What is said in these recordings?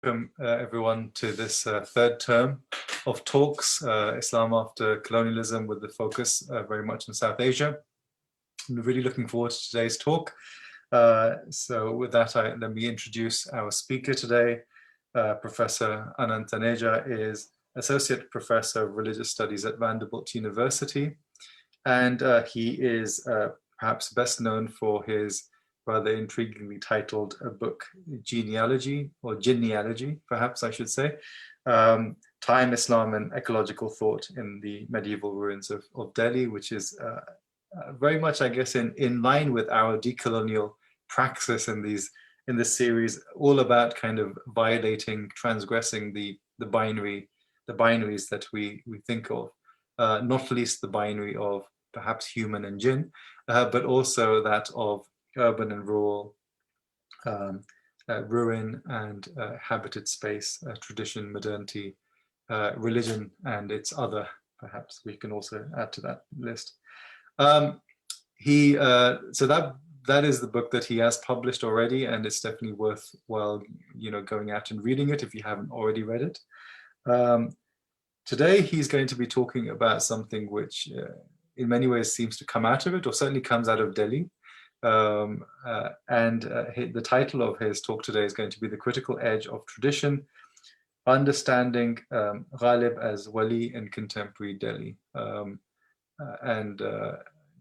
Welcome everyone to this third term of talks, Islam After Colonialism, with the focus very much on South Asia. I'm really looking forward to today's talk. So with that, let me introduce our speaker today. Professor Anand Taneja is Associate Professor of Religious Studies at Vanderbilt University. And he is perhaps best known for his rather intriguingly titled book, Genealogy, or Genealogy, perhaps I should say, Time, Islam, and Ecological Thought in the Medieval Ruins of Delhi, which is very much, I guess, in line with our decolonial praxis in this series, all about kind of violating, transgressing the binaries that we think of, not least the binary of perhaps human and jinn, but also that of urban and rural, ruin and habited space, tradition, modernity, religion, and its other, perhaps we can also add to that list. So that is the book that he has published already, and it's definitely worthwhile, going out and reading it if you haven't already read it. Today, he's going to be talking about something which in many ways seems to come out of it, or certainly comes out of Delhi. The title of his talk today is going to be The Critical Edge of Tradition, Understanding Ghalib as Wali in Contemporary Delhi.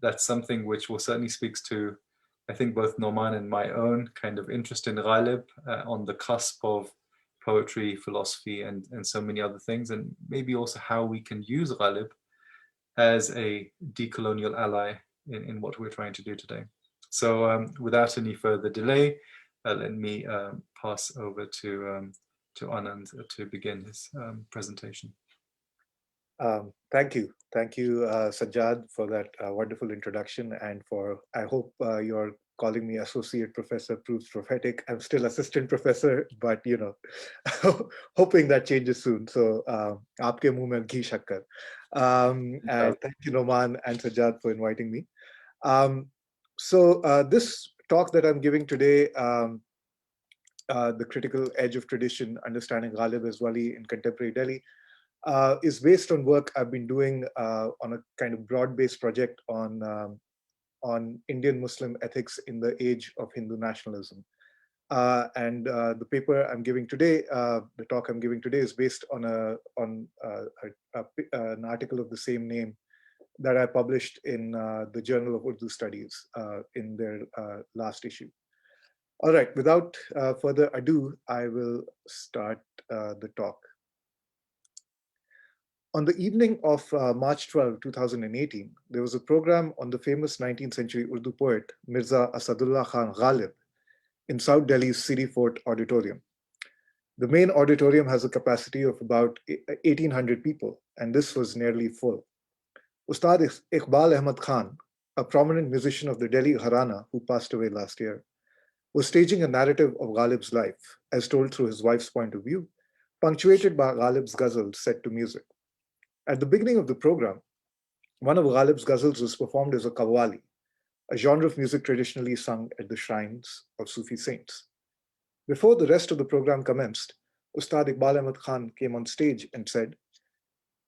That's something which will certainly speaks to, I think, both Nauman and my own kind of interest in Ghalib on the cusp of poetry, philosophy, and so many other things, and maybe also how we can use Ghalib as a decolonial ally in what we're trying to do today. So without any further delay, let me pass over to Anand to begin his presentation. Thank you, Sajjad, for that wonderful introduction, and I hope you're calling me associate professor proves prophetic. I'm still assistant professor, but hoping that changes soon. So, aapke muh mein ghee shakkar. And thank you, Nauman and Sajjad, for inviting me. This talk that I'm giving today, The Critical Edge of Tradition, Understanding Ghalib as Wali in Contemporary Delhi, is based on work I've been doing on a kind of broad-based project on Indian Muslim ethics in the age of Hindu nationalism. The paper I'm giving today, the talk I'm giving today, is based on an article of the same name that I published in the Journal of Urdu Studies in their last issue. All right, without further ado, I will start the talk. On the evening of March 12, 2018, there was a program on the famous 19th century Urdu poet Mirza Asadullah Khan Ghalib in South Delhi's City Fort Auditorium. The main auditorium has a capacity of about 1,800 people, and this was nearly full. Ustad Iqbal Ahmad Khan, a prominent musician of the Delhi Gharana who passed away last year, was staging a narrative of Ghalib's life, as told through his wife's point of view, punctuated by Ghalib's ghazals set to music. At the beginning of the program, one of Ghalib's ghazals was performed as a qawwali, a genre of music traditionally sung at the shrines of Sufi saints. Before the rest of the program commenced, Ustad Iqbal Ahmad Khan came on stage and said,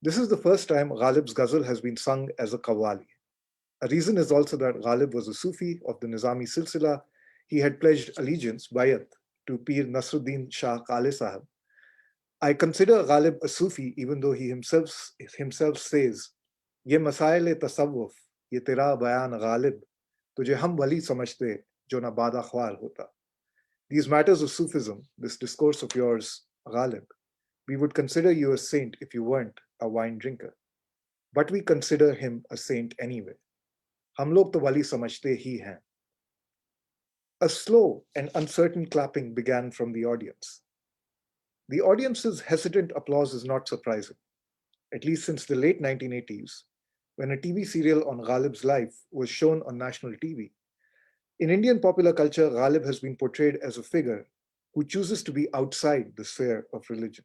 "This is the first time Ghalib's ghazal has been sung as a qawwali. A reason is also that Ghalib was a Sufi of the Nizami Silsila. He had pledged allegiance, bayat, to Pir Nasruddin Shah Kale Sahib. I consider Ghalib a Sufi, even though he himself says, Ye masail tasawwuf, ye tera bayan Ghalib, tujhe hum wali samajhte, jo na bada khwar hota. These matters of Sufism, this discourse of yours, Ghalib, we would consider you a saint if you weren't a wine drinker. But we consider him a saint anyway. Hum log to wali samajhte hi hain." A slow and uncertain clapping began from the audience. The audience's hesitant applause is not surprising, at least since the late 1980s, when a TV serial on Ghalib's life was shown on national TV. In Indian popular culture, Ghalib has been portrayed as a figure who chooses to be outside the sphere of religion.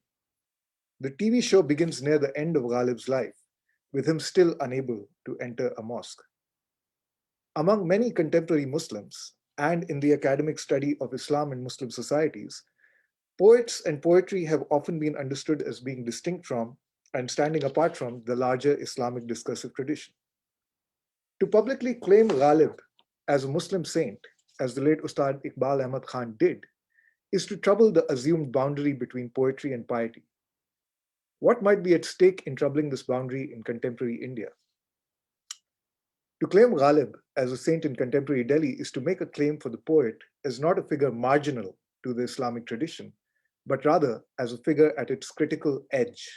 The TV show begins near the end of Ghalib's life, with him still unable to enter a mosque. Among many contemporary Muslims, and in the academic study of Islam and Muslim societies, Poets and poetry have often been understood as being distinct from and standing apart from the larger Islamic discursive tradition. To publicly claim Ghalib as a Muslim saint, as the late Ustad Iqbal Ahmad Khan did, is to trouble the assumed boundary between poetry and piety. What might be at stake in troubling this boundary in contemporary India? To claim Ghalib as a saint in contemporary Delhi is to make a claim for the poet as not a figure marginal to the Islamic tradition, but rather as a figure at its critical edge.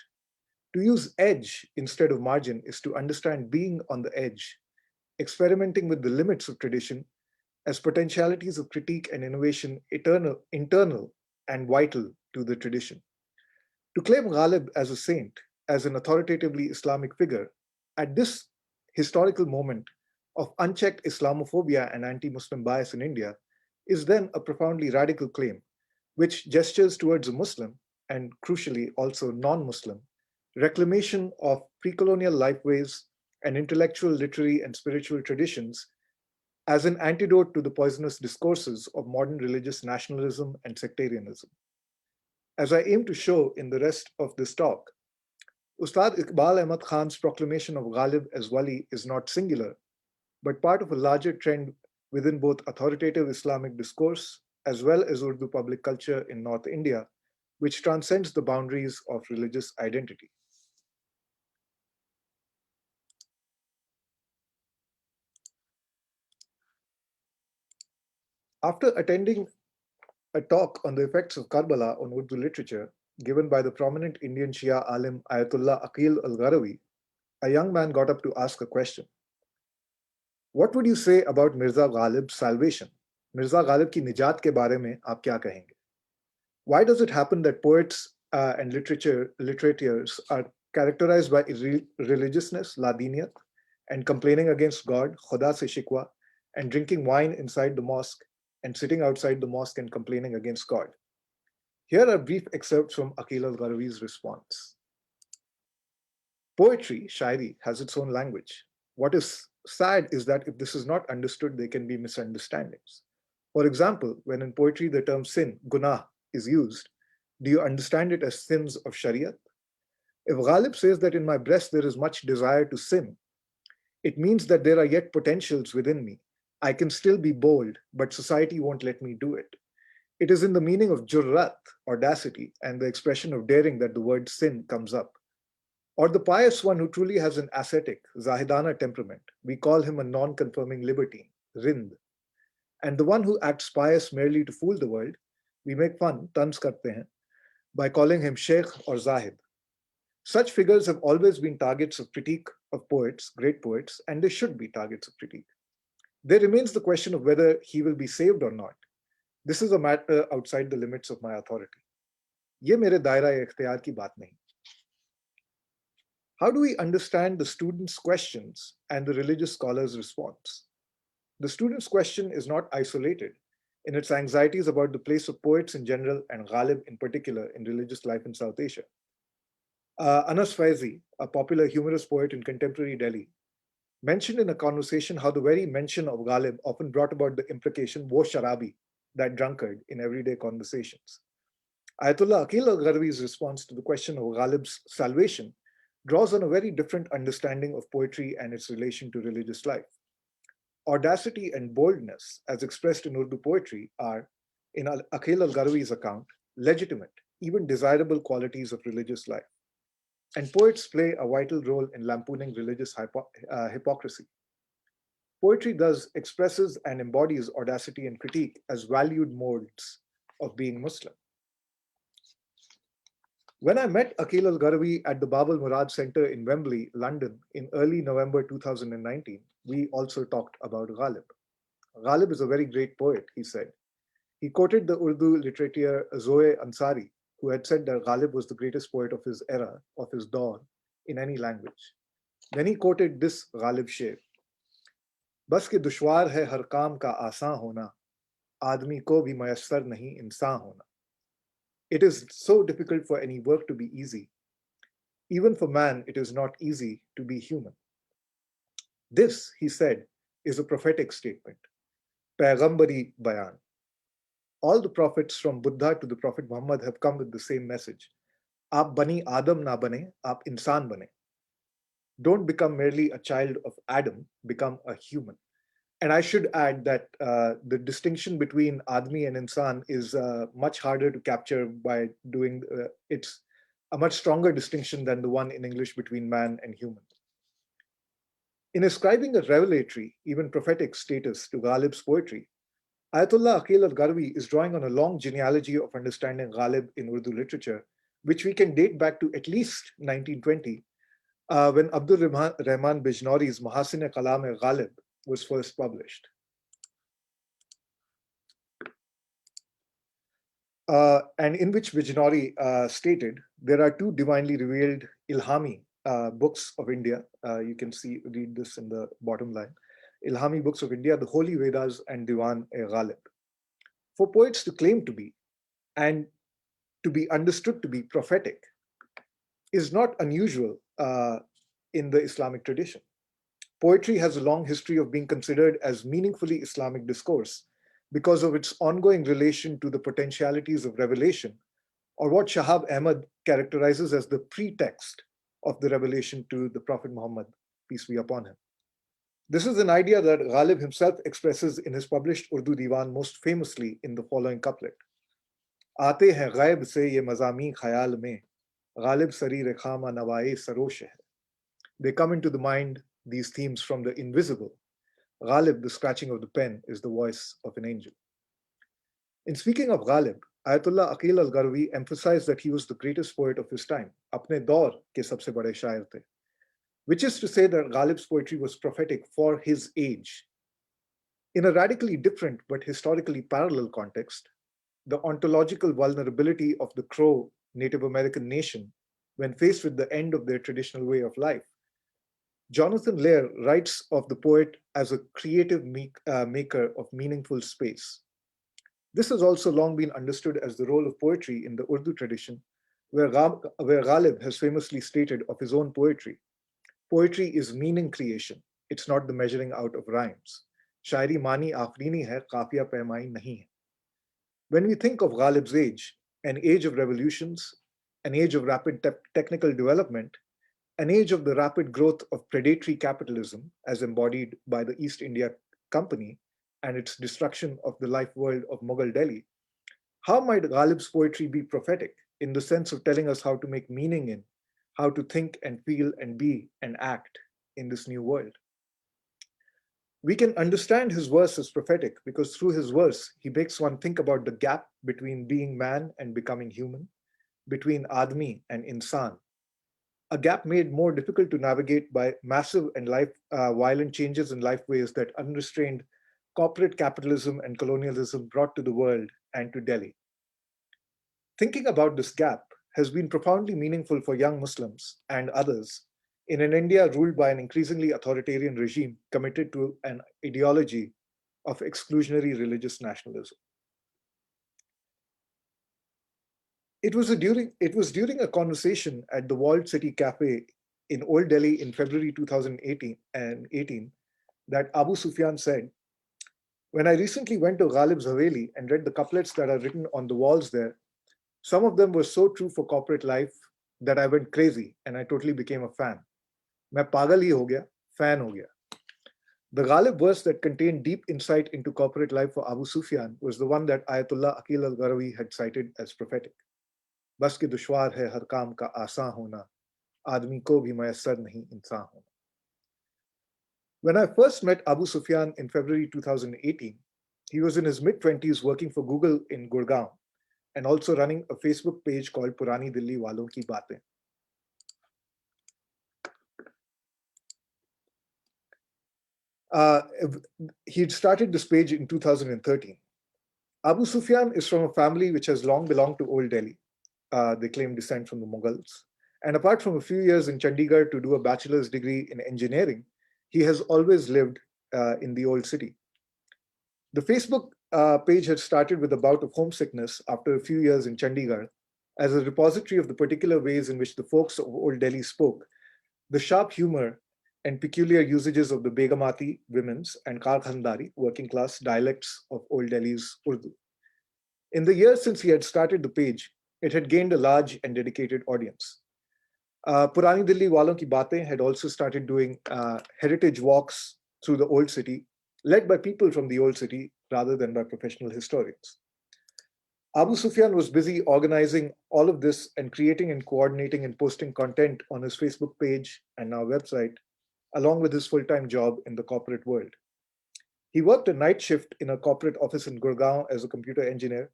To use edge instead of margin is to understand being on the edge, experimenting with the limits of tradition as potentialities of critique and innovation internal and vital to the tradition. To claim Ghalib as a saint, as an authoritatively Islamic figure, at this historical moment of unchecked Islamophobia and anti-Muslim bias in India, is then a profoundly radical claim, which gestures towards a Muslim, and crucially also non-Muslim, reclamation of pre-colonial lifeways and intellectual, literary, and spiritual traditions as an antidote to the poisonous discourses of modern religious nationalism and sectarianism. As I aim to show in the rest of this talk, Ustad Iqbal Ahmad Khan's proclamation of Ghalib as Wali is not singular, but part of a larger trend within both authoritative Islamic discourse as well as Urdu public culture in North India, which transcends the boundaries of religious identity. After attending a talk on the effects of Karbala on Urdu literature, given by the prominent Indian Shia alim Ayatollah Aqil al-Gharawi, a young man got up to ask a question. What would you say about Mirza Ghalib's salvation? Mirza Ghalib ki nijat ke bare mein aap kya kahenge? Why does it happen that poets and literatures are characterized by religiousness, ladiniyat, and complaining against God, khuda se shikwa, and drinking wine inside the mosque and sitting outside the mosque and complaining against God? Here are brief excerpts from Aqil al-Gharawi's response. Poetry, shairi, has its own language. What is sad is that if this is not understood, there can be misunderstandings. For example, when in poetry the term sin, gunah, is used, do you understand it as sins of Shariat? If Ghalib says that in my breast there is much desire to sin, it means that there are yet potentials within me. I can still be bold, but society won't let me do it. It is in the meaning of jurrat, audacity, and the expression of daring that the word sin comes up. Or the pious one who truly has an ascetic, zahidana temperament, we call him a non-conforming libertine, rind. And the one who acts pious merely to fool the world, we make fun, tans karte hain, by calling him sheikh or zahid. Such figures have always been targets of critique of poets, great poets, and they should be targets of critique. There remains the question of whether he will be saved or not. This is a matter outside the limits of my authority. Ye mere daira-e-ikhtiyar ki baat nahi. How do we understand the student's questions and the religious scholar's response? The student's question is not isolated in its anxieties about the place of poets in general and Ghalib in particular in religious life in South Asia. Anas Faizi, a popular humorous poet in contemporary Delhi, mentioned in a conversation how the very mention of Ghalib often brought about the implication, wo sharabi, that drunkard, in everyday conversations. Ayatollah Aqil al-Gharawi's response to the question of Ghalib's salvation draws on a very different understanding of poetry and its relation to religious life. Audacity and boldness, as expressed in Urdu poetry, are, in Aqil al-Gharawi's account, legitimate, even desirable qualities of religious life. And poets play a vital role in lampooning religious hypocrisy. Poetry thus expresses and embodies audacity and critique as valued modes of being Muslim. When I met Aqil al-Gharawi at the Bab al-Murad Center in Wembley, London, in early November 2019, we also talked about Ghalib. Ghalib is a very great poet, he said. He quoted the Urdu literature Zoe Ansari, who had said that Ghalib was the greatest poet of his era, of his dawn, in any language. Then he quoted this Ghalib sher. बस के दुश्वार है हर काम का आसान होना, आदमी को भी मयस्सर नहीं इंसान होना. It is so difficult for any work to be easy. Even for man, it is not easy to be human. This, he said, is a prophetic statement. Paygambari bayan. All the prophets from Buddha to the Prophet Muhammad have come with the same message. Aap bani Adam na bane, aap insan bane. Don't become merely a child of Adam, become a human. And I should add that the distinction between Admi and Insan is much harder to capture by doing, it's a much stronger distinction than the one in English between man and human. In ascribing a revelatory, even prophetic status to Ghalib's poetry, Ayatollah Aqil al-Gharwi is drawing on a long genealogy of understanding Ghalib in Urdu literature, which we can date back to at least 1920, when Abdul Rahman Bijnori's Mahasin-e-Kalam-e-Ghalib was first published. And in which Bijnori stated, there are two divinely revealed Ilhami books of India. You can read this in the bottom line. Ilhami books of India, the Holy Vedas and Diwan-e-Ghalib. For poets to claim to be, and to be understood to be prophetic, is not unusual in the Islamic tradition. Poetry has a long history of being considered as meaningfully Islamic discourse because of its ongoing relation to the potentialities of revelation, or what Shahab Ahmad characterizes as the pretext of the revelation to the Prophet Muhammad, peace be upon him. This is an idea that Ghalib himself expresses in his published Urdu Diwan most famously in the following couplet. Aate hain ghaib se ye mazami khayal mein, Ghalib sarir khama nawae sarosh hai. They come into the mind, these themes, from the invisible. Ghalib, the scratching of the pen, is the voice of an angel. In speaking of Ghalib, Ayatollah Aqil al-Gharwi emphasized that he was the greatest poet of his time, apne daur ke sabse bade shair the, which is to say that Ghalib's poetry was prophetic for his age. In a radically different but historically parallel context, the ontological vulnerability of the Crow Native American nation when faced with the end of their traditional way of life, Jonathan Lear writes of the poet as a creative maker of meaningful space. This has also long been understood as the role of poetry in the Urdu tradition, where Ghalib has famously stated of his own poetry, poetry is meaning creation, it's not the measuring out of rhymes. Shairi mani afrini hai, kafiya paimai nahi hai. When we think of Ghalib's age, an age of revolutions, an age of rapid technical development, an age of the rapid growth of predatory capitalism as embodied by the East India Company and its destruction of the life world of Mughal Delhi, how might Ghalib's poetry be prophetic in the sense of telling us how to make meaning in, how to think and feel and be and act in this new world? We can understand his verse as prophetic because through his verse, he makes one think about the gap between being man and becoming human, between Admi and Insan, a gap made more difficult to navigate by massive and violent changes in life ways that unrestrained corporate capitalism and colonialism brought to the world and to Delhi. Thinking about this gap has been profoundly meaningful for young Muslims and others in an India ruled by an increasingly authoritarian regime committed to an ideology of exclusionary religious nationalism. It was during a conversation at the Walled City Cafe in Old Delhi in February 2018 that Abu Sufyan said, "When I recently went to Ghalib's Haveli and read the couplets that are written on the walls there, some of them were so true for corporate life that I went crazy and I totally became a fan. Main pagal hi ho gaya, fan ho gaya." The Ghalib verse that contained deep insight into corporate life for Abu Sufyan was the one that Ayatollah Aqil al-Gharwi had cited as prophetic. बस के दुश्वार है हर काम का आसान होना, आदमी को भी मयस्सर नहीं इंसान होना. When I first met Abu Sufyan in February 2018, he was in his mid-20s working for Google in Gurgaon and also running a Facebook page called Purani Dilli Walon Ki Baatein. He'd started this page in 2013. Abu Sufyan is from a family which has long belonged to Old Delhi. They claim descent from the Mughals. And apart from a few years in Chandigarh to do a bachelor's degree in engineering, he has always lived in the old city. The Facebook page had started with a bout of homesickness after a few years in Chandigarh as a repository of the particular ways in which the folks of Old Delhi spoke, the sharp humor and peculiar usages of the Begamati, women's, and Karkhandari, working class dialects of Old Delhi's Urdu. In the years since he had started the page, it had gained a large and dedicated audience. Purani Delhi Walon Ki Baatein had also started doing heritage walks through the old city, led by people from the old city rather than by professional historians. Abu Sufyan was busy organizing all of this and creating and coordinating and posting content on his Facebook page and now website, along with his full-time job in the corporate world. He worked a night shift in a corporate office in Gurgaon as a computer engineer.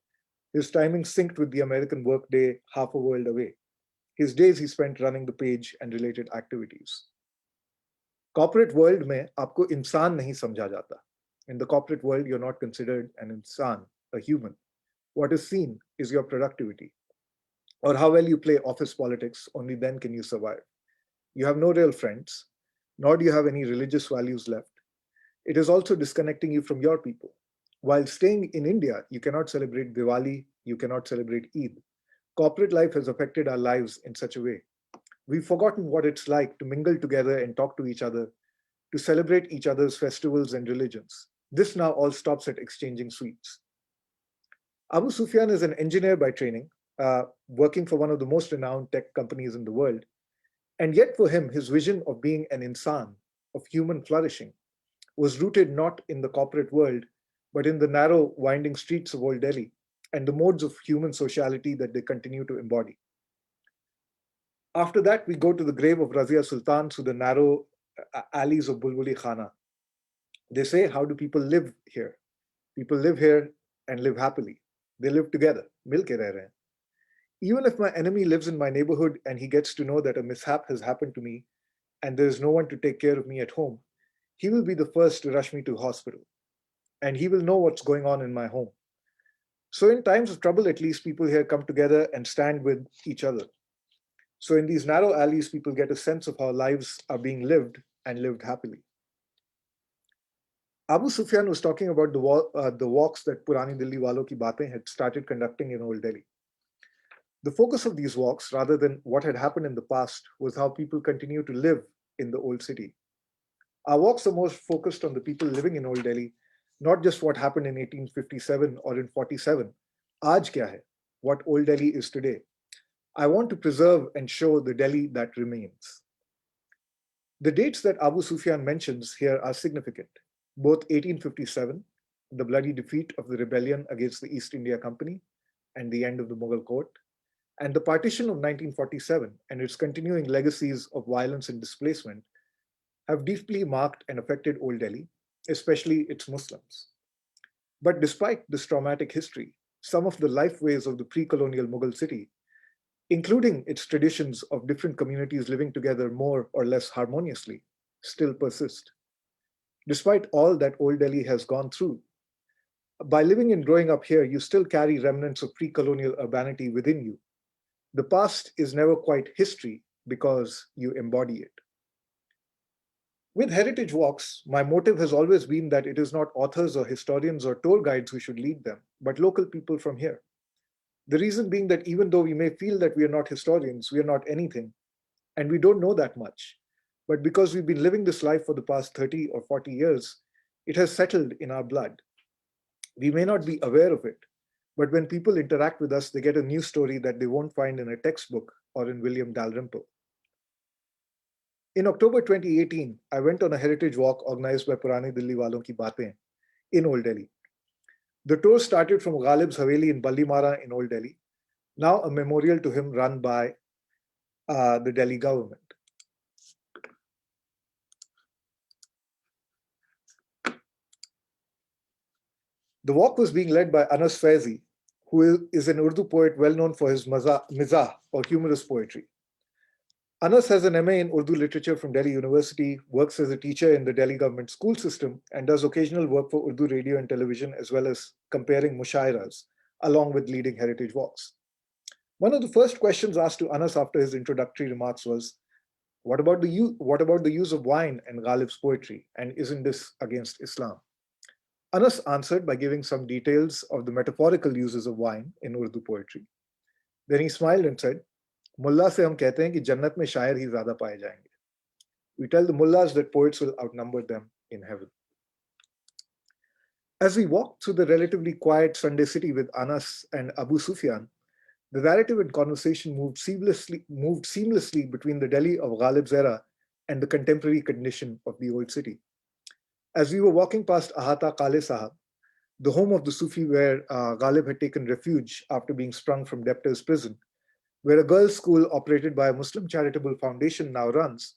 His timing synced with the American workday half a world away. His days he spent running the page and related activities. Corporate world में आपको इंसान नहीं समझा जाता. In the corporate world, you're not considered an insan, a human. What is seen is your productivity or how well you play office politics. Only then can you survive. You have no real friends, nor do you have any religious values left. It is also disconnecting you from your people. While staying in India, you cannot celebrate Diwali, you cannot celebrate Eid. Corporate life has affected our lives in such a way. We've forgotten what it's like to mingle together and talk to each other, to celebrate each other's festivals and religions. This now all stops at exchanging sweets. Abu Sufyan is an engineer by training, working for one of the most renowned tech companies in the world. And yet for him, his vision of being an insan, of human flourishing, was rooted not in the corporate world, but in the narrow, winding streets of Old Delhi and the modes of human sociality that they continue to embody. After that, we go to the grave of Razia Sultan through the narrow alleys of Bulbuli Khana. They say, how do people live here? People live here and live happily. They live together. Mil ke reh rahe hain. Even if my enemy lives in my neighborhood and he gets to know that a mishap has happened to me and there is no one to take care of me at home, he will be the first to rush me to hospital. And he will know what's going on in my home. So in times of trouble, at least people here come together and stand with each other. So in these narrow alleys, people get a sense of how lives are being lived and lived happily. Abu Sufyan was talking about the walks that Purani Delhi Walon Ki Baatein had started conducting in Old Delhi. The focus of these walks, rather than what had happened in the past, was how people continue to live in the old city. Our walks are more focused on the people living in Old Delhi, not just what happened in 1857 or in 47. Aaj kya hai? What Old Delhi is today. I want to preserve and show the Delhi that remains. The dates that Abu Sufyan mentions here are significant. Both 1857, the bloody defeat of the rebellion against the East India Company and the end of the Mughal court, and the partition of 1947 and its continuing legacies of violence and displacement have deeply marked and affected Old Delhi, especially its Muslims. But despite this traumatic history, some of the lifeways of the pre-colonial Mughal city, including its traditions of different communities living together more or less harmoniously, still persist. Despite all that Old Delhi has gone through, by living and growing up here, you still carry remnants of pre-colonial urbanity within you. The past is never quite history because you embody it. With heritage walks, my motive has always been that it is not authors or historians or tour guides who should lead them, but local people from here. The reason being that even though we may feel that we are not historians, we are not anything, and we don't know that much, but because we've been living this life for the past 30 or 40 years, it has settled in our blood. We may not be aware of it, but when people interact with us, they get a new story that they won't find in a textbook or in William Dalrymple. In October 2018, I went on a heritage walk organized by Purani Delhi Walon Ki Baatein in Old Delhi. The tour started from Ghalib's Haveli in Ballimara in Old Delhi, now a memorial to him run by the Delhi government. The walk was being led by Anas Faizi, who is an Urdu poet well known for his mizah or humorous poetry. Anas has an MA in Urdu literature from Delhi University, works as a teacher in the Delhi government school system, and does occasional work for Urdu radio and television, as well as comparing mushairas, along with leading heritage walks. One of the first questions asked to Anas after his introductory remarks was, what about the use of wine and Ghalib's poetry, and isn't this against Islam? Anas answered by giving some details of the metaphorical uses of wine in Urdu poetry. Then he smiled and said, Mullah se hum kehte hain ki jannat mein shaयर hi zyada paye jayenge. We tell the mullahs that poets will outnumber them in heaven. As we walked through the relatively quiet Sunday city with Anas and Abu Sufyan, the narrative and conversation moved seamlessly between the Delhi of Ghalib's era and the contemporary condition of the old city. As we were walking past Ahata Kale Sahab, the home of the Sufi where Ghalib had taken refuge after being sprung from debtor's prison, where a girls' school operated by a Muslim charitable foundation now runs,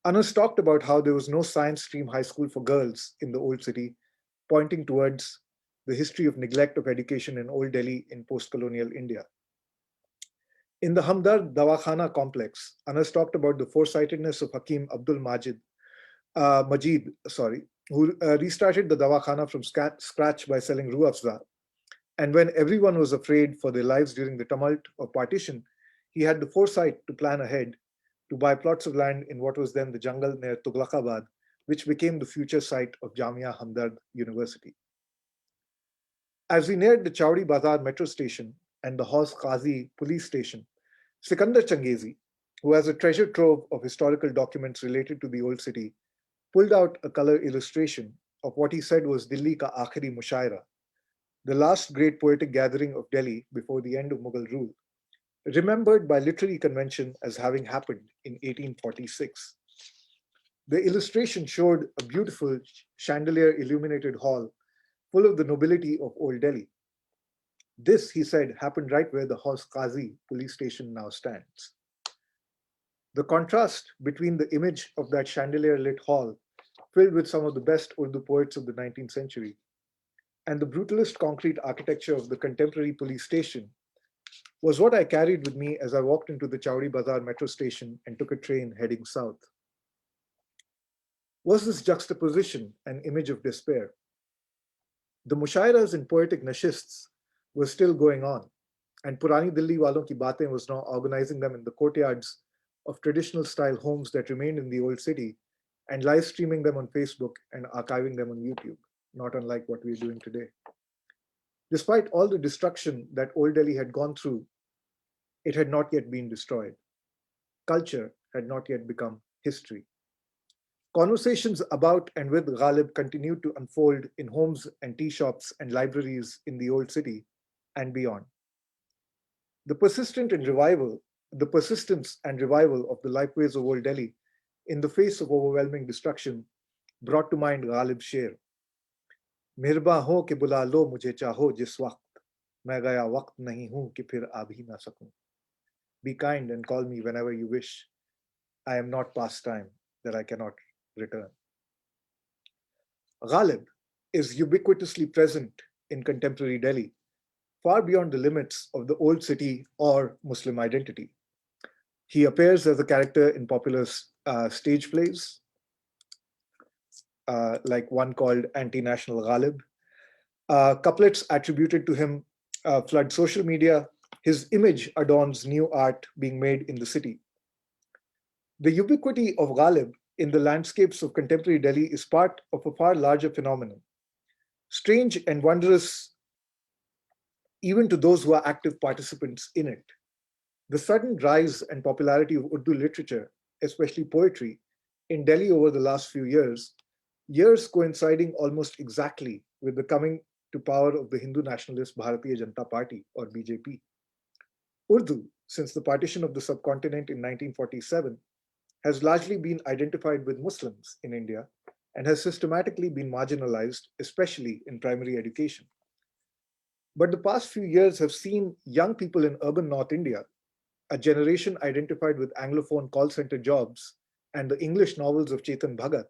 Anas talked about how there was no science stream high school for girls in the old city, pointing towards the history of neglect of education in Old Delhi in post-colonial India. In the Hamdard Dawakhana complex, Anas talked about the foresightedness of Hakim Abdul Majid, who restarted the Dawakhana from scratch by selling Ruh Afza. And when everyone was afraid for their lives during the tumult of partition, he had the foresight to plan ahead to buy plots of land in what was then the jungle near Tughlaqabad, which became the future site of Jamia Hamdard University. As we neared the Chowdi Bazar metro station and the Haus Qazi police station, Sikandar Changezi, who has a treasure trove of historical documents related to the old city, pulled out a color illustration of what he said was Dilli ka aakhiri mushaira, the last great poetic gathering of Delhi before the end of Mughal rule, remembered by literary convention as having happened in 1846. The illustration showed a beautiful chandelier-illuminated hall full of the nobility of Old Delhi. This, he said, happened right where the Haus Qazi police station now stands. The contrast between the image of that chandelier-lit hall, filled with some of the best Urdu poets of the 19th century, and the brutalist concrete architecture of the contemporary police station was what I carried with me as I walked into the Chowdi Bazar metro station and took a train heading south. Was this juxtaposition an image of despair? The mushairas and poetic nashists were still going on, and Purani Dilli Walon Ki Baatein was now organizing them in the courtyards of traditional style homes that remained in the old city and live streaming them on Facebook and archiving them on YouTube, not unlike what we are doing today. Despite all the destruction that Old Delhi had gone through, it had not yet been destroyed. Culture had not yet become history. Conversations about and with Ghalib continued to unfold in homes and tea shops and libraries in the old city and beyond. The persistence and revival of the lifeways of Old Delhi in the face of overwhelming destruction brought to mind Ghalib's sher. Mirba ho ke bula lo mujhe chaho jis waqt, main gaya waqt nahi hu ki phir aa bhi na sakun. Be kind and call me whenever you wish. I am not past time that I cannot return. Ghalib is ubiquitously present in contemporary Delhi, far beyond the limits of the old city or Muslim identity. He appears as a character in popular stage plays, like one called Anti-National Ghalib. Couplets attributed to him flood social media. His image adorns new art being made in the city. The ubiquity of Ghalib in the landscapes of contemporary Delhi is part of a far larger phenomenon. Strange and wondrous even to those who are active participants in it. The sudden rise and popularity of Urdu literature, especially poetry, in Delhi over the last few years coinciding almost exactly with the coming to power of the Hindu nationalist Bharatiya Janata Party, or BJP. Urdu, since the partition of the subcontinent in 1947, has largely been identified with Muslims in India and has systematically been marginalized, especially in primary education. But the past few years have seen young people in urban North India, a generation identified with Anglophone call center jobs and the English novels of Chetan Bhagat,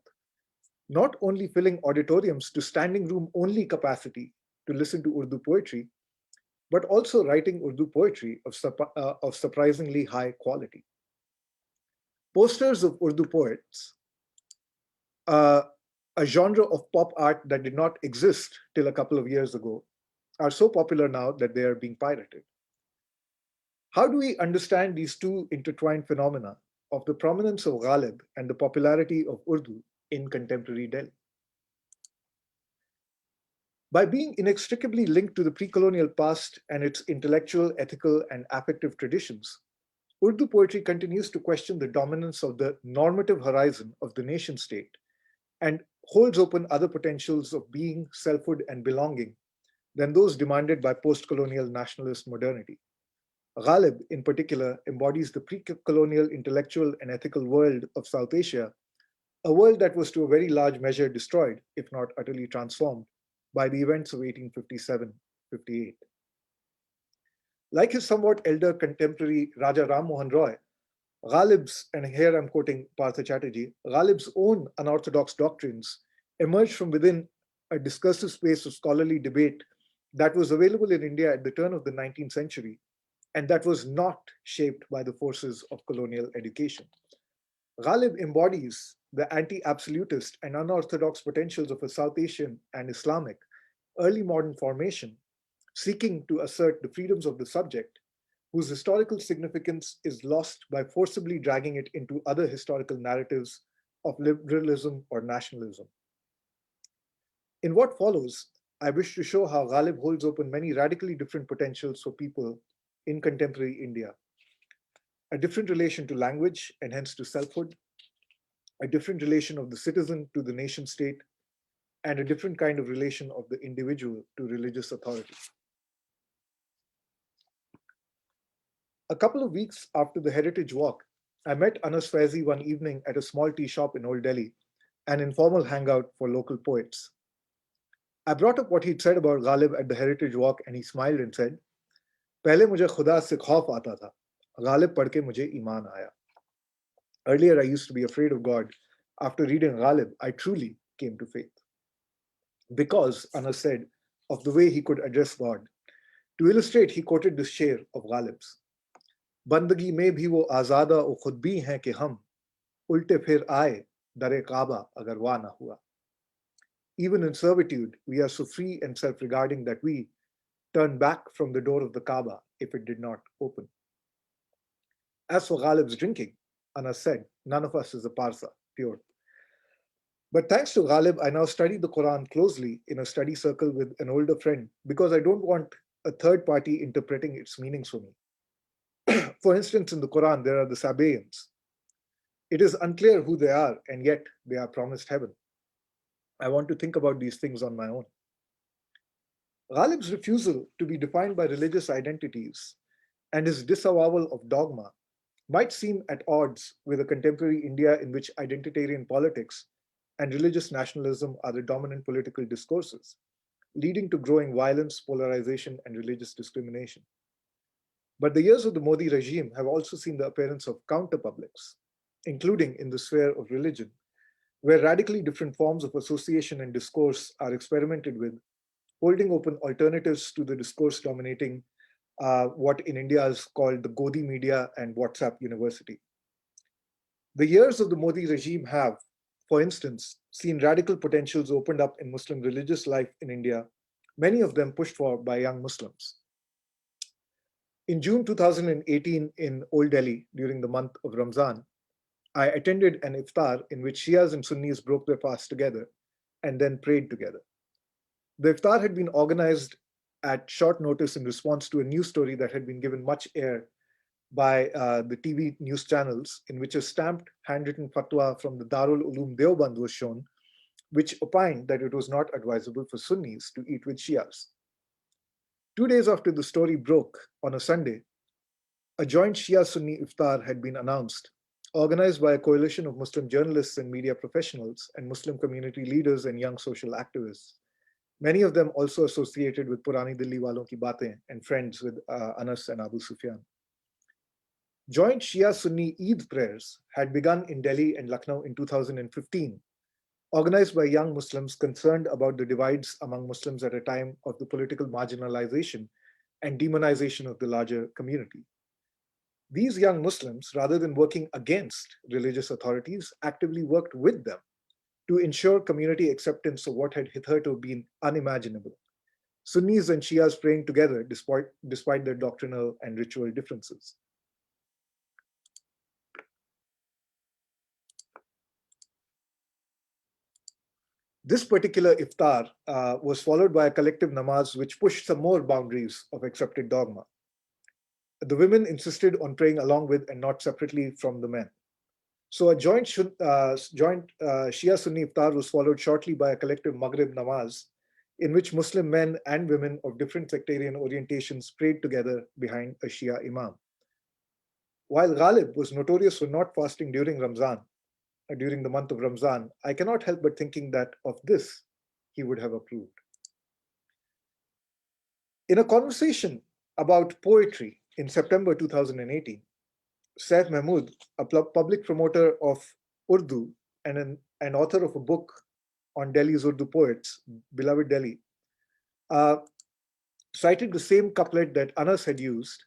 not only filling auditoriums to standing room only capacity to listen to Urdu poetry, but also writing Urdu poetry of surprisingly high quality. Posters of Urdu poets, a genre of pop art that did not exist till a couple of years ago, are so popular now that they are being pirated. How do we understand these two intertwined phenomena of the prominence of Ghalib and the popularity of Urdu in contemporary Delhi? By being inextricably linked to the pre-colonial past and its intellectual, ethical, and affective traditions, Urdu poetry continues to question the dominance of the normative horizon of the nation state and holds open other potentials of being, selfhood, and belonging than those demanded by post-colonial nationalist modernity. Ghalib, in particular, embodies the pre-colonial intellectual and ethical world of South Asia, a world that was to a very large measure destroyed, if not utterly transformed, by the events of 1857-58. Like his somewhat elder contemporary Raja Ram Mohan Roy, Ghalib's, and here I'm quoting Partha Chatterjee, Ghalib's own unorthodox doctrines emerged from within a discursive space of scholarly debate that was available in India at the turn of the 19th century and that was not shaped by the forces of colonial education. Ghalib embodies the anti-absolutist and unorthodox potentials of a South Asian and Islamic early modern formation, seeking to assert the freedoms of the subject, whose historical significance is lost by forcibly dragging it into other historical narratives of liberalism or nationalism. In what follows, I wish to show how Ghalib holds open many radically different potentials for people in contemporary India. A different relation to language and hence to selfhood, a different relation of the citizen to the nation state, and a different kind of relation of the individual to religious authority. A couple of weeks after the Heritage Walk, I met Anas Faizi one evening at a small tea shop in Old Delhi, an informal hangout for local poets. I brought up what he'd said about Ghalib at the Heritage Walk and he smiled and said, "Pehle mujhe khuda se khauf aata tha, Ghalib padh ke mujhe iman aaya." Earlier, I used to be afraid of God. After reading Ghalib, I truly came to faith. Because, Anas said, of the way he could address God. To illustrate, he quoted this sher of Ghalib's. Bandagi mein bhi wo azada o khud bhi hain ke hum, ulte phir aaye, dare Kaaba agar wa na hua. Even in servitude, we are so free and self-regarding that we turn back from the door of the Kaaba if it did not open. As for Ghalib's drinking, Anas said, none of us is a parsa, pure. But thanks to Ghalib, I now study the Quran closely in a study circle with an older friend because I don't want a third party interpreting its meanings for me. For instance, in the Quran, there are the Sabaeans. It is unclear who they are, and yet they are promised heaven. I want to think about these things on my own. Ghalib's refusal to be defined by religious identities and his disavowal of dogma might seem at odds with a contemporary India in which identitarian politics and religious nationalism are the dominant political discourses, leading to growing violence, polarization, and religious discrimination. But the years of the Modi regime have also seen the appearance of counterpublics, including in the sphere of religion, where radically different forms of association and discourse are experimented with, holding open alternatives to the discourse dominating what in India is called the Godi media and WhatsApp University. The years of the Modi regime have, for instance, seen radical potentials opened up in Muslim religious life in India, many of them pushed for by young Muslims. In June 2018 in Old Delhi, during the month of Ramzan, I attended an iftar in which Shias and Sunnis broke their fast together and then prayed together. The iftar had been organized at short notice in response to a news story that had been given much air by the TV news channels, in which a stamped handwritten fatwa from the Darul Uloom Deoband was shown, which opined that it was not advisable for Sunnis to eat with Shias. 2 days after the story broke, on a Sunday, a joint Shia-Sunni iftar had been announced, organized by a coalition of Muslim journalists and media professionals and Muslim community leaders and young social activists, many of them also associated with Purani Dilli Walon Ki Baatein and friends with Anas and Abu Sufyan. Joint Shia-Sunni Eid prayers had begun in Delhi and Lucknow in 2015, organized by young Muslims concerned about the divides among Muslims at a time of the political marginalization and demonization of the larger community. These young Muslims, rather than working against religious authorities, actively worked with them to ensure community acceptance of what had hitherto been unimaginable. Sunnis and Shias praying together despite their doctrinal and ritual differences. This particular iftar was followed by a collective namaz which pushed some more boundaries of accepted dogma. The women insisted on praying along with and not separately from the men. So a joint Shia-Sunni iftar was followed shortly by a collective Maghrib namaz in which Muslim men and women of different sectarian orientations prayed together behind a Shia imam. While Ghalib was notorious for not fasting during during the month of Ramzan, I cannot help but thinking that of this he would have approved. In a conversation about poetry in September 2018, Saif Mahmood, a public promoter of Urdu and an author of a book on Delhi's Urdu poets, Beloved Delhi, uh, cited the same couplet that Anas had used,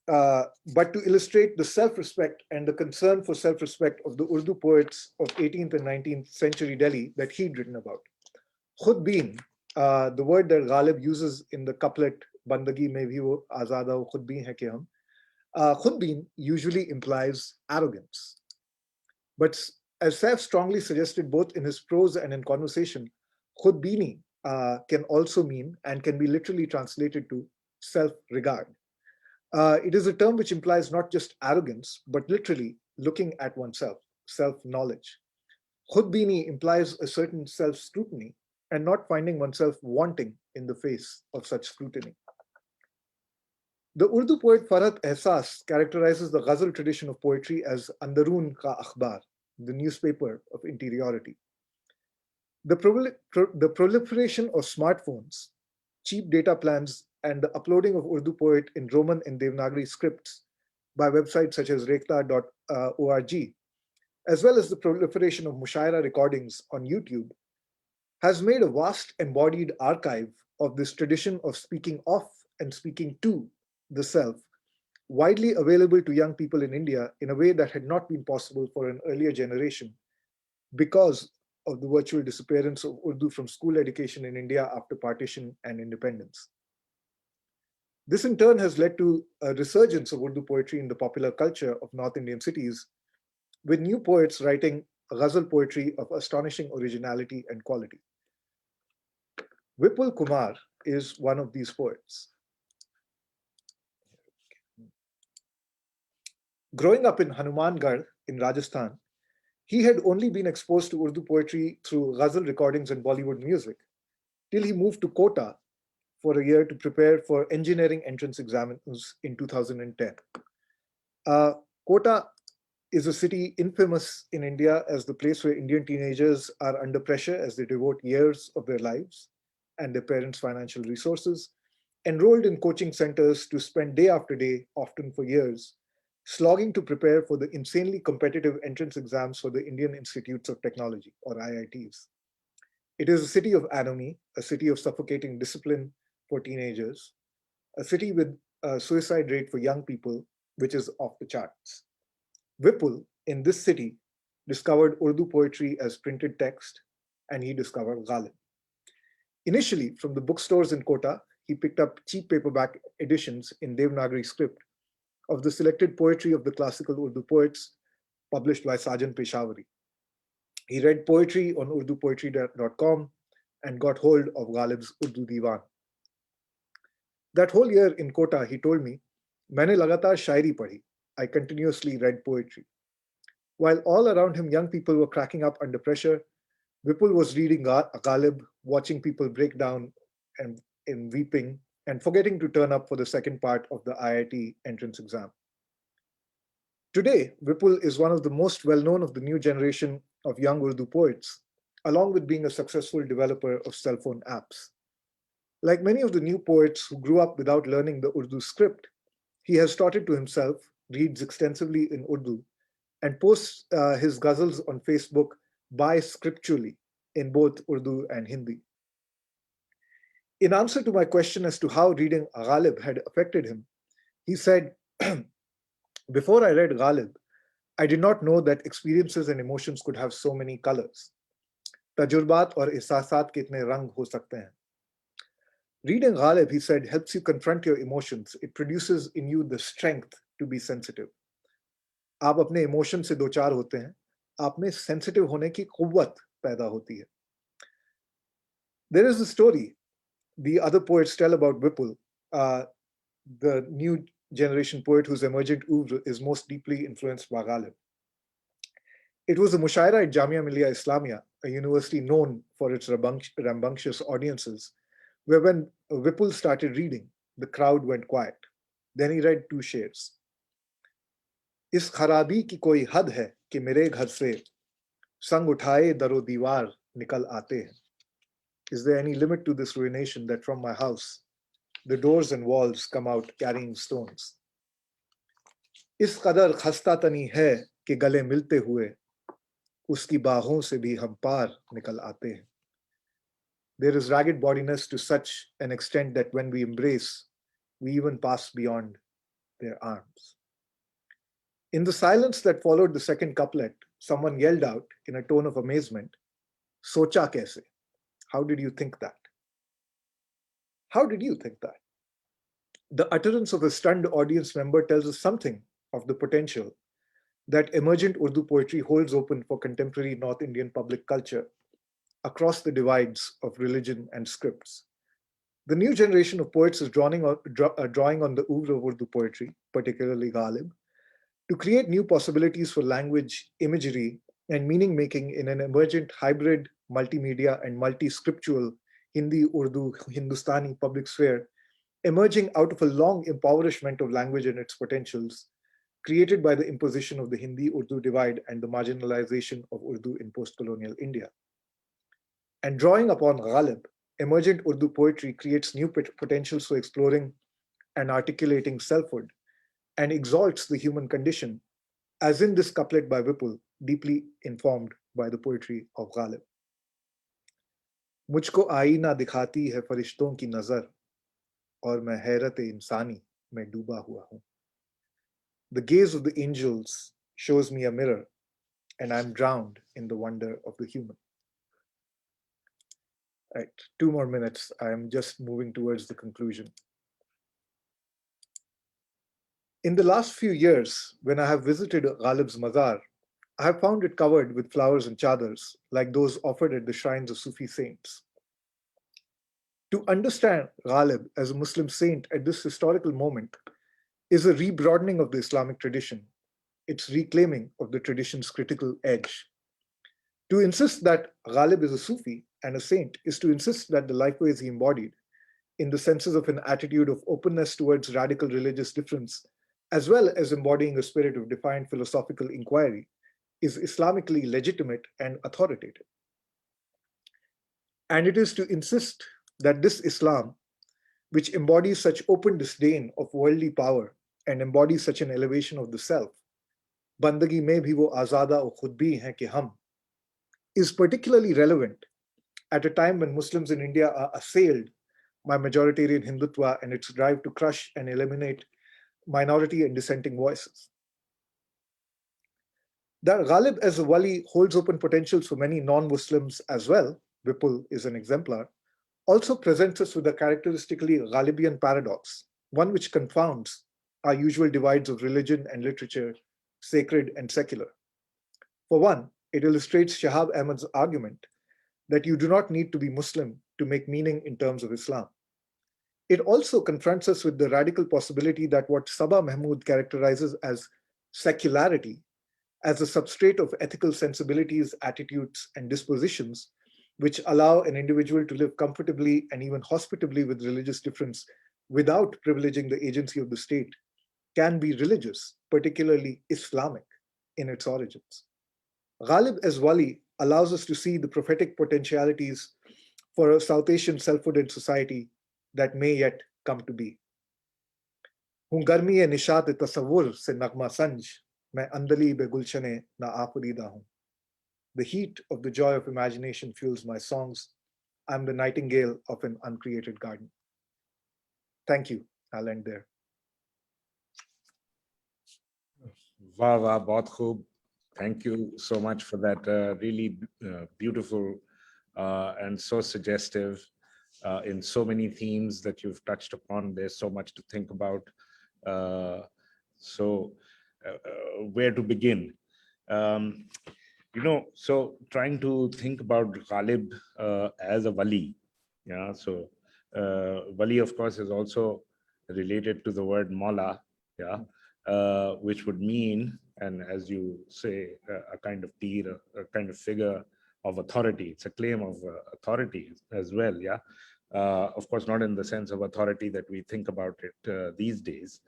but to illustrate the self-respect and the concern for self-respect of the Urdu poets of 18th and 19th century Delhi that he'd written about. Khud been, the word that Ghalib uses in the couplet, Bandagi mein bhi wo azada ho khud been hai ke hum, khud been usually implies arrogance. But as Saif strongly suggested both in his prose and in conversation, khud beeni can also mean and can be literally translated to self-regard. It is a term which implies not just arrogance, but literally looking at oneself, self-knowledge. Khudbini implies a certain self-scrutiny and not finding oneself wanting in the face of such scrutiny. The Urdu poet Farhat Ehsas characterizes the ghazal tradition of poetry as Andarun ka akhbar, the newspaper of interiority. The proliferation of smartphones, cheap data plans, and the uploading of Urdu poet in Roman and Devanagari scripts by websites such as rekta.org, as well as the proliferation of mushaira recordings on YouTube, has made a vast embodied archive of this tradition of speaking of and speaking to the self, widely available to young people in India in a way that had not been possible for an earlier generation because of the virtual disappearance of Urdu from school education in India after partition and independence. This in turn has led to a resurgence of Urdu poetry in the popular culture of North Indian cities, with new poets writing ghazal poetry of astonishing originality and quality. Vipul Kumar is one of these poets. Growing up in Hanumangarh in Rajasthan, he had only been exposed to Urdu poetry through ghazal recordings and Bollywood music, till he moved to Kota for a year to prepare for engineering entrance exams in 2010. Kota is a city infamous in India as the place where Indian teenagers are under pressure as they devote years of their lives and their parents' financial resources, enrolled in coaching centers to spend day after day, often for years, slogging to prepare for the insanely competitive entrance exams for the Indian Institutes of Technology, or IITs. It is a city of anomy, a city of suffocating discipline for teenagers, a city with a suicide rate for young people, which is off the charts. Vipul, in this city, discovered Urdu poetry as printed text, and he discovered Ghalib. Initially, from the bookstores in Kota, he picked up cheap paperback editions in Devanagari script of the selected poetry of the classical Urdu poets published by Sajjad Peshawari. He read poetry on urdupoetry.com and got hold of Ghalib's Urdu Diwan. That whole year in Kota, he told me, "Maine lagatar shairi padhi." I continuously read poetry. While all around him young people were cracking up under pressure, Vipul was reading Ghalib, watching people break down and in weeping, and forgetting to turn up for the second part of the IIT entrance exam. Today, Vipul is one of the most well-known of the new generation of young Urdu poets, along with being a successful developer of cell phone apps. Like many of the new poets who grew up without learning the Urdu script, he has taught it to himself, reads extensively in Urdu, and posts his ghazals on Facebook bi-scripturally in both Urdu and Hindi. In answer to my question as to how reading Ghalib had affected him, he said, "Before I read Ghalib, I did not know that experiences and emotions could have so many colors. Tajurbat aur ihsasat ke itne rang ho sakte hain." Reading Ghalib, he said, helps you confront your emotions. It produces in you the strength to be sensitive. आप अपने emotion से दो चार होते हैं, आप में sensitive होने की कुव्वत पैदा होती है. There is a story the other poets tell about Vipul, the new generation poet whose emergent oeuvre is most deeply influenced by Ghalib. It was a mushaira at Jamia Millia Islamia, a university known for its rambunctious audiences, where when Vipul started reading, the crowd went quiet. Then he read two shares. इस खराबी की कोई हद है कि मेरे घर से संग उठाए दरो दीवार निकल आते हैं. Is there any limit to this ruination that from my house the doors and walls come out carrying stones? इस कदर खस्ता तनी है कि गले मिलते हुए उसकी बाहों से भी हम पार निकल आते हैं. There is ragged bodiness to such an extent that when we embrace, we even pass beyond their arms. In the silence that followed the second couplet, someone yelled out in a tone of amazement, Socha kaise? How did you think that? How did you think that? The utterance of a stunned audience member tells us something of the potential that emergent Urdu poetry holds open for contemporary North Indian public culture across the divides of religion and scripts. The new generation of poets is drawing on the oeuvre of Urdu poetry, particularly Ghalib, to create new possibilities for language, imagery, and meaning making in an emergent hybrid, multimedia, and multi-scriptural Hindi, Urdu, Hindustani public sphere, emerging out of a long impoverishment of language and its potentials, created by the imposition of the Hindi-Urdu divide and the marginalization of Urdu in post-colonial India. And drawing upon Ghalib, emergent Urdu poetry creates new potentials for exploring and articulating selfhood, and exalts the human condition, as in this couplet by Vipul, deeply informed by the poetry of Ghalib. मुझको आईना दिखाती है फरिश्तों की नजर और मैं हैरत इंसानी में डूबा हुआ हूं. The gaze of the angels shows me a mirror, and I'm drowned in the wonder of the human. Right, 2 more minutes. I'm just moving towards the conclusion. In the last few years, when I have visited Ghalib's Mazar, I have found it covered with flowers and chadars, like those offered at the shrines of Sufi saints. To understand Ghalib as a Muslim saint at this historical moment is a rebroadening of the Islamic tradition, its reclaiming of the tradition's critical edge. To insist that Ghalib is a Sufi and a saint is to insist that the lifeways he embodied, in the senses of an attitude of openness towards radical religious difference, as well as embodying a spirit of defiant philosophical inquiry, is Islamically legitimate and authoritative. And it is to insist that this Islam, which embodies such open disdain of worldly power and embodies such an elevation of the self, bandagi mein bhi wo azada aur khud bhi hain ki hum, is particularly relevant at a time when Muslims in India are assailed by majoritarian Hindutva and its drive to crush and eliminate minority and dissenting voices. That Ghalib as a Wali holds open potentials for many non-Muslims as well, Vipul is an exemplar, also presents us with a characteristically Ghalibian paradox, one which confounds our usual divides of religion and literature, sacred and secular. For one, it illustrates Shahab Ahmad's argument that you do not need to be Muslim to make meaning in terms of Islam. It also confronts us with the radical possibility that what Sabah Mahmood characterizes as secularity, as a substrate of ethical sensibilities, attitudes, and dispositions, which allow an individual to live comfortably and even hospitably with religious difference without privileging the agency of the state, can be religious, particularly Islamic, in its origins. Ghalib as Wali allows us to see the prophetic potentialities for a South Asian selfhood and society that may yet come to be. Hun garmi e nishat e tasawwur se nagma sanj, main andali be gulshane na aafrida hun. The heat of the joy of imagination fuels my songs. I'm the nightingale of an uncreated garden. Thank you. I'll end there. Wow, wow, bahut khoob. Thank you so much for that really beautiful and so suggestive in so many themes that you've touched upon. There's so much to think about. So where to begin? So trying to think about Ghalib as a Wali. Yeah, so Wali, of course, is also related to the word Maula. yeah, which would mean, and as you say, a kind of peer, a kind of figure of authority. It's a claim of authority as well, yeah. Of course, not in the sense of authority that we think about it these days,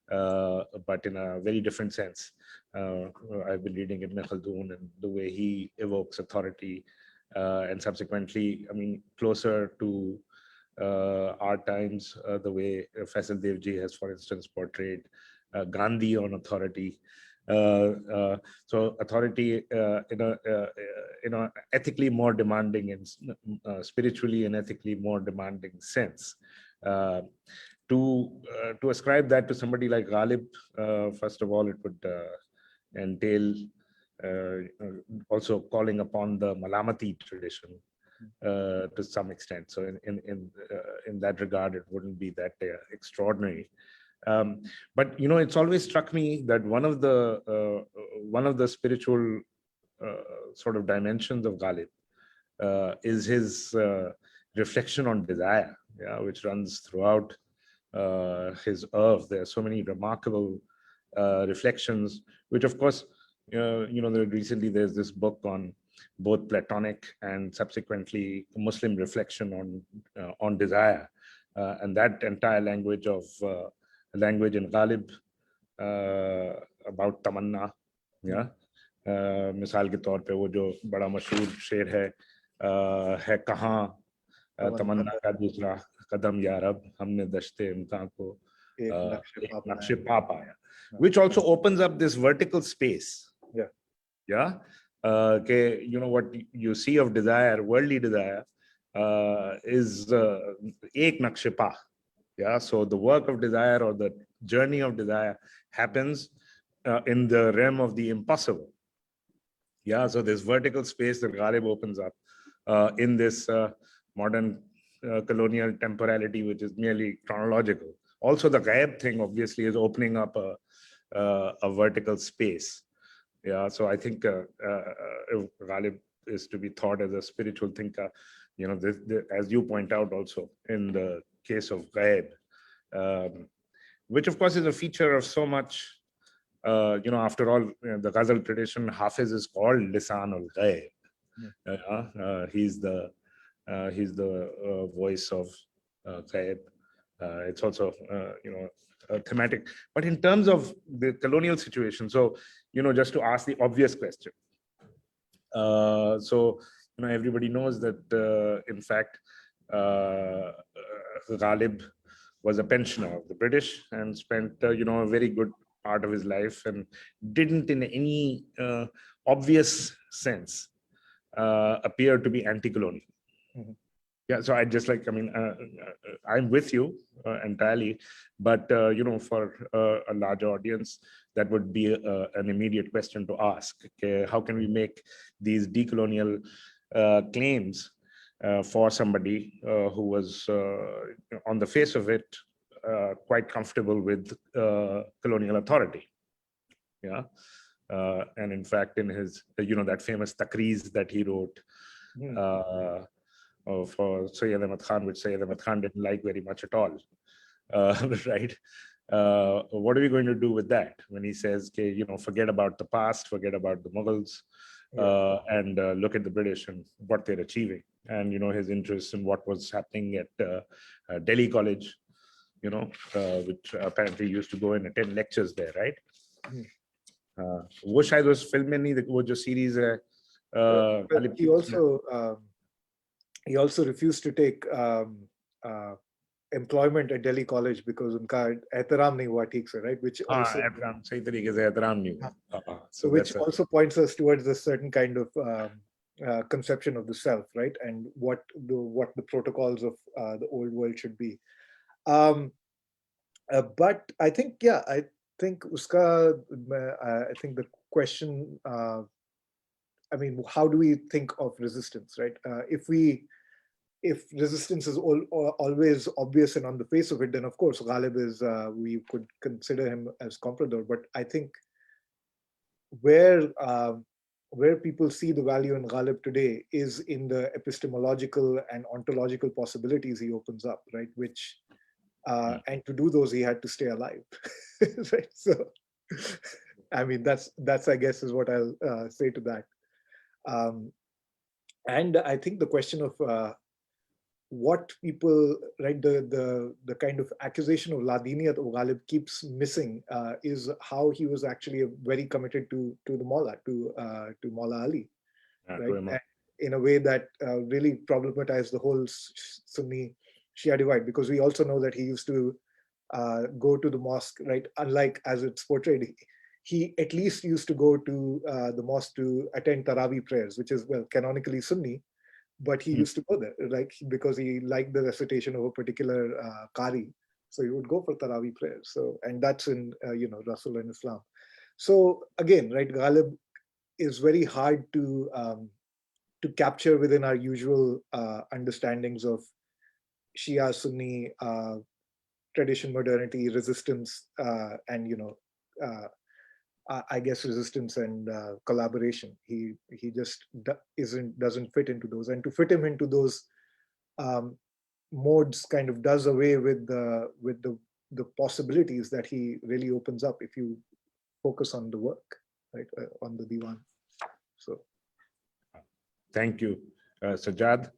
but in a very different sense. I've been reading Ibn Khaldun and the way he evokes authority, and subsequently, I mean, closer to our times, the way Faisal Devji has, for instance, portrayed Gandhi on authority. So authority in a ethically more demanding and spiritually and ethically more demanding sense. To ascribe that to somebody like Ghalib, first of all, it would entail also calling upon the Malamati tradition to some extent. So in that regard, it wouldn't be that extraordinary. But it's always struck me that one of the spiritual sort of dimensions of Ghalib is his reflection on desire, yeah, which runs throughout his oeuvre. There are so many remarkable reflections, which of course, recently there's this book on both Platonic and subsequently Muslim reflection on desire, and that entire language in Ghalib about tamanna, yeah. मिसाल के तौर पे वो जो बड़ा मशहूर शेर है कहाँ तमन्ना का दूसरा कदम या रब हमने दश्ते इम्कान को एक नक्शे पा पाया, which also opens up this vertical space, yeah. What you see of desire, worldly desire, is ek naqshe pa, yeah. So the work of desire or the journey of desire happens in the realm of the impossible, yeah. So this vertical space that Ghalib opens up in this modern colonial temporality, which is merely chronological. Also, the ghaib thing obviously is opening up a vertical space. Yeah, so I think if Ghalib is to be thought as a spiritual thinker, as you point out also in the case of ghaib, which of course is a feature of so much, after all, the Ghazal tradition, Hafiz is called Lisan al-Ghaib. He's the voice of ghaib. It's also, thematic. But in terms of the colonial situation, so, just to ask the obvious question. Everybody knows that, in fact, Ghalib was a pensioner of the British and spent, a very good part of his life and didn't in any obvious sense appear to be anti-colonial. Mm-hmm. Yeah, so I just I'm with you entirely, but for a larger audience, that would be an immediate question to ask. Okay, how can we make these decolonial claims for somebody who was, on the face of it, quite comfortable with colonial authority? Yeah, and in fact, in his, that famous takreez that he wrote. For Sayyid Ahmad Khan, which Sayyid Ahmad Khan didn't like very much at all, right? What are we going to do with that when he says, okay, forget about the past, forget about the Mughals, and look at the British and what they're achieving, and his interest in what was happening at Delhi College, which apparently used to go and attend lectures there, right? वो शायद उस film में नहीं, वो जो series है. He also refused to take employment at Delhi College because उनका एहतराम नहीं हुआ ठीक से, right? Which also एहतराम सही तरीके से एहतराम नहीं हुआ. So which also points us towards a certain kind of conception of the self, right? And what the protocols of the old world should be. But I think, I think the question. How do we think of resistance, right? If resistance is always obvious and on the face of it, then of course Ghalib is, we could consider him as comprador. But I think where people see the value in Ghalib today is in the epistemological and ontological possibilities he opens up, right? Which And to do those, he had to stay alive. Right? So, I mean, that's I guess is what I'll say to that. And I think the question of what people, right, the kind of accusation of ladiniyat of Ghalib keeps missing is how he was actually very committed to the Mullah, to Mullah Ali, right? And in a way that really problematized the whole Sunni Shia divide, because we also know that he used to go to the mosque, right? Unlike as it's portrayed, he at least used to go to the mosque to attend Taraweeh prayers, which is, well, canonically Sunni, but he used to go there, like, because he liked the recitation of a particular Qari. So he would go for Taraweeh prayers. So, and that's in, Rasul and Islam. So again, right, Ghalib is very hard to capture within our usual understandings of Shia, Sunni, tradition, modernity, resistance, and I guess resistance and collaboration. He just doesn't fit into those, and to fit him into those modes kind of does away with the possibilities that he really opens up if you focus on the work, right, on the diwan. So, thank you, Sajjad.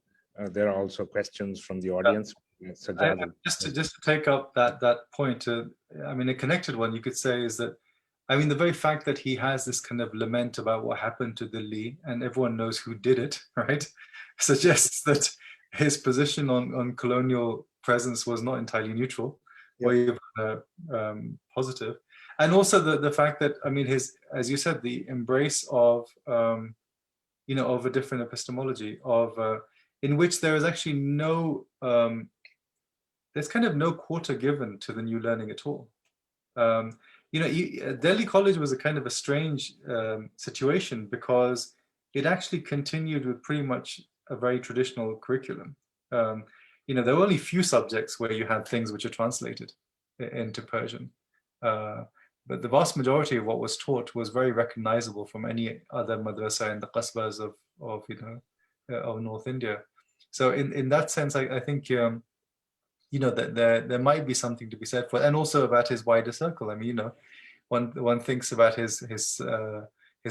There are also questions from the audience. Sajjad, just to take up that point, I mean, a connected one you could say is that, I mean, the very fact that he has this kind of lament about what happened to Delhi and everyone knows who did it, right, suggests that his position on colonial presence was not entirely neutral, or even positive. And also the fact that, I mean, his, as you said, the embrace of, of a different epistemology, of in which there is actually no, there's kind of no quarter given to the new learning at all. Delhi College was a kind of a strange situation because it actually continued with pretty much a very traditional curriculum. There were only few subjects where you had things which are translated into Persian. But the vast majority of what was taught was very recognizable from any other madrasa in the qasbas of North India. So in that sense, I think that there might be something to be said for, and also about his wider circle. I mean, one thinks about his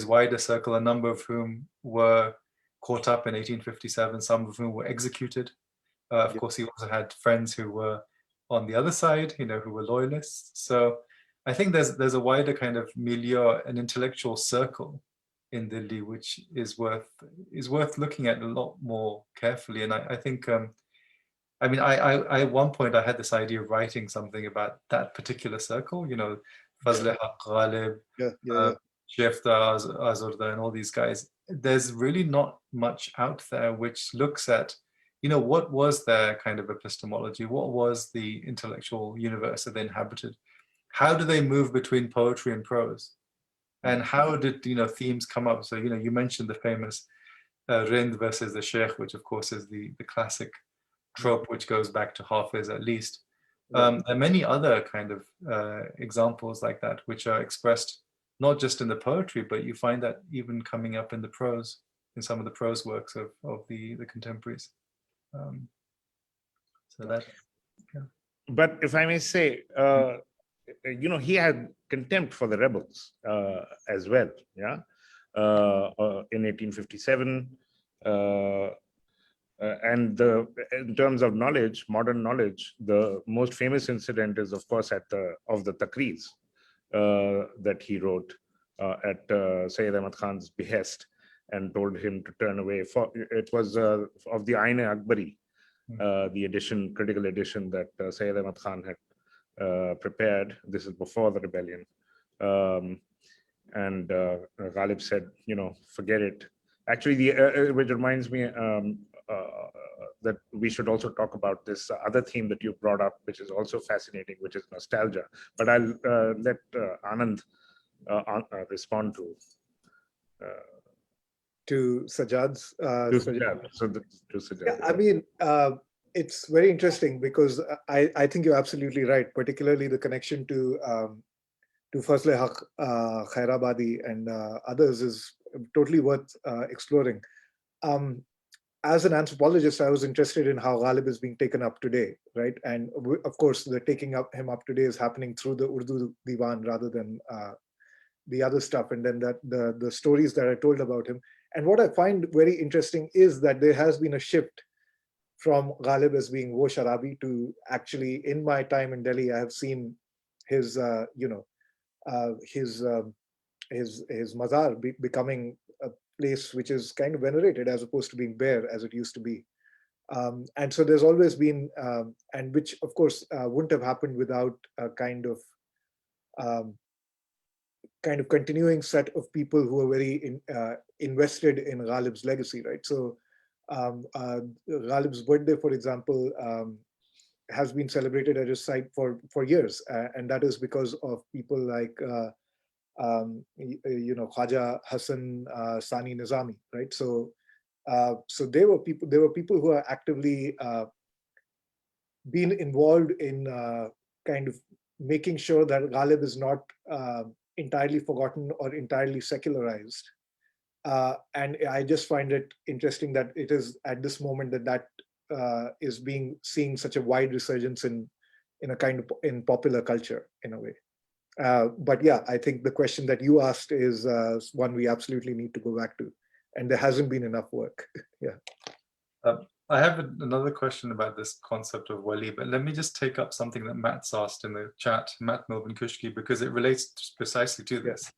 wider circle, a number of whom were caught up in 1857, some of whom were executed. Of course, he also had friends who were on the other side, who were loyalists. So I think there's a wider kind of milieu, an intellectual circle in Delhi, which is worth looking at a lot more carefully. And I think, I mean, I at one point I had this idea of writing something about that particular circle, Fazl Haq, Ghalib, Shefta, Azurda, and all these guys. There's really not much out there which looks at, what was their kind of epistemology? What was the intellectual universe that they inhabited? How do they move between poetry and prose? And how did, themes come up? So, you mentioned the famous Rind versus the Sheikh, which of course is the classic trope, which goes back to Hafiz at least. There are many other kind of examples like that, which are expressed not just in the poetry, but you find that even coming up in the prose, in some of the prose works of the contemporaries. So that, yeah. But if I may say, he had contempt for the rebels as well. Yeah, in 1857, and in terms of knowledge, modern knowledge, the most famous incident is, of course, of the Takreers that he wrote at Sayyid Ahmad Khan's behest and told him to turn away. It was of the Ain Akbari, the edition, critical edition that Sayyid Ahmad Khan had prepared. This is before the rebellion. And Ghalib said, forget it. Actually, which reminds me that we should also talk about this other theme that you brought up, which is also fascinating, which is nostalgia. But I'll let Anand respond to Sajjad's. To Sajjad. Yeah, I mean, it's very interesting because I think you're absolutely right, particularly the connection to Fazl Haq, Khairabadi, and others is totally worth exploring. as an anthropologist, I was interested in how Ghalib is being taken up today, right? And of course, the taking him up today is happening through the Urdu Diwan rather than the other stuff. And then the stories that are told about him. And what I find very interesting is that there has been a shift from Ghalib as being wo sharabi to actually, in my time in Delhi, I have seen his, his mazar becoming a place which is kind of venerated as opposed to being bare as it used to be. And so there's always been, and which of course wouldn't have happened without a um, kind of continuing set of people who are very invested in Ghalib's legacy, right? So Ghalib's birthday, for example, has been celebrated at his site for years, and that is because of people like Khwaja Hassan Sani Nizami, right? So so they were people who are actively been involved in kind of making sure that Ghalib is not entirely forgotten or entirely secularized. And I just find it interesting that it is at this moment that is seeing such a wide resurgence in a kind of in popular culture in a way. But yeah, I think the question that you asked is one we absolutely need to go back to, and there hasn't been enough work. Yeah. I have another question about this concept of Wali, but let me just take up something that Matt's asked in the chat, Matt Melvin Kushki, because it relates precisely to this.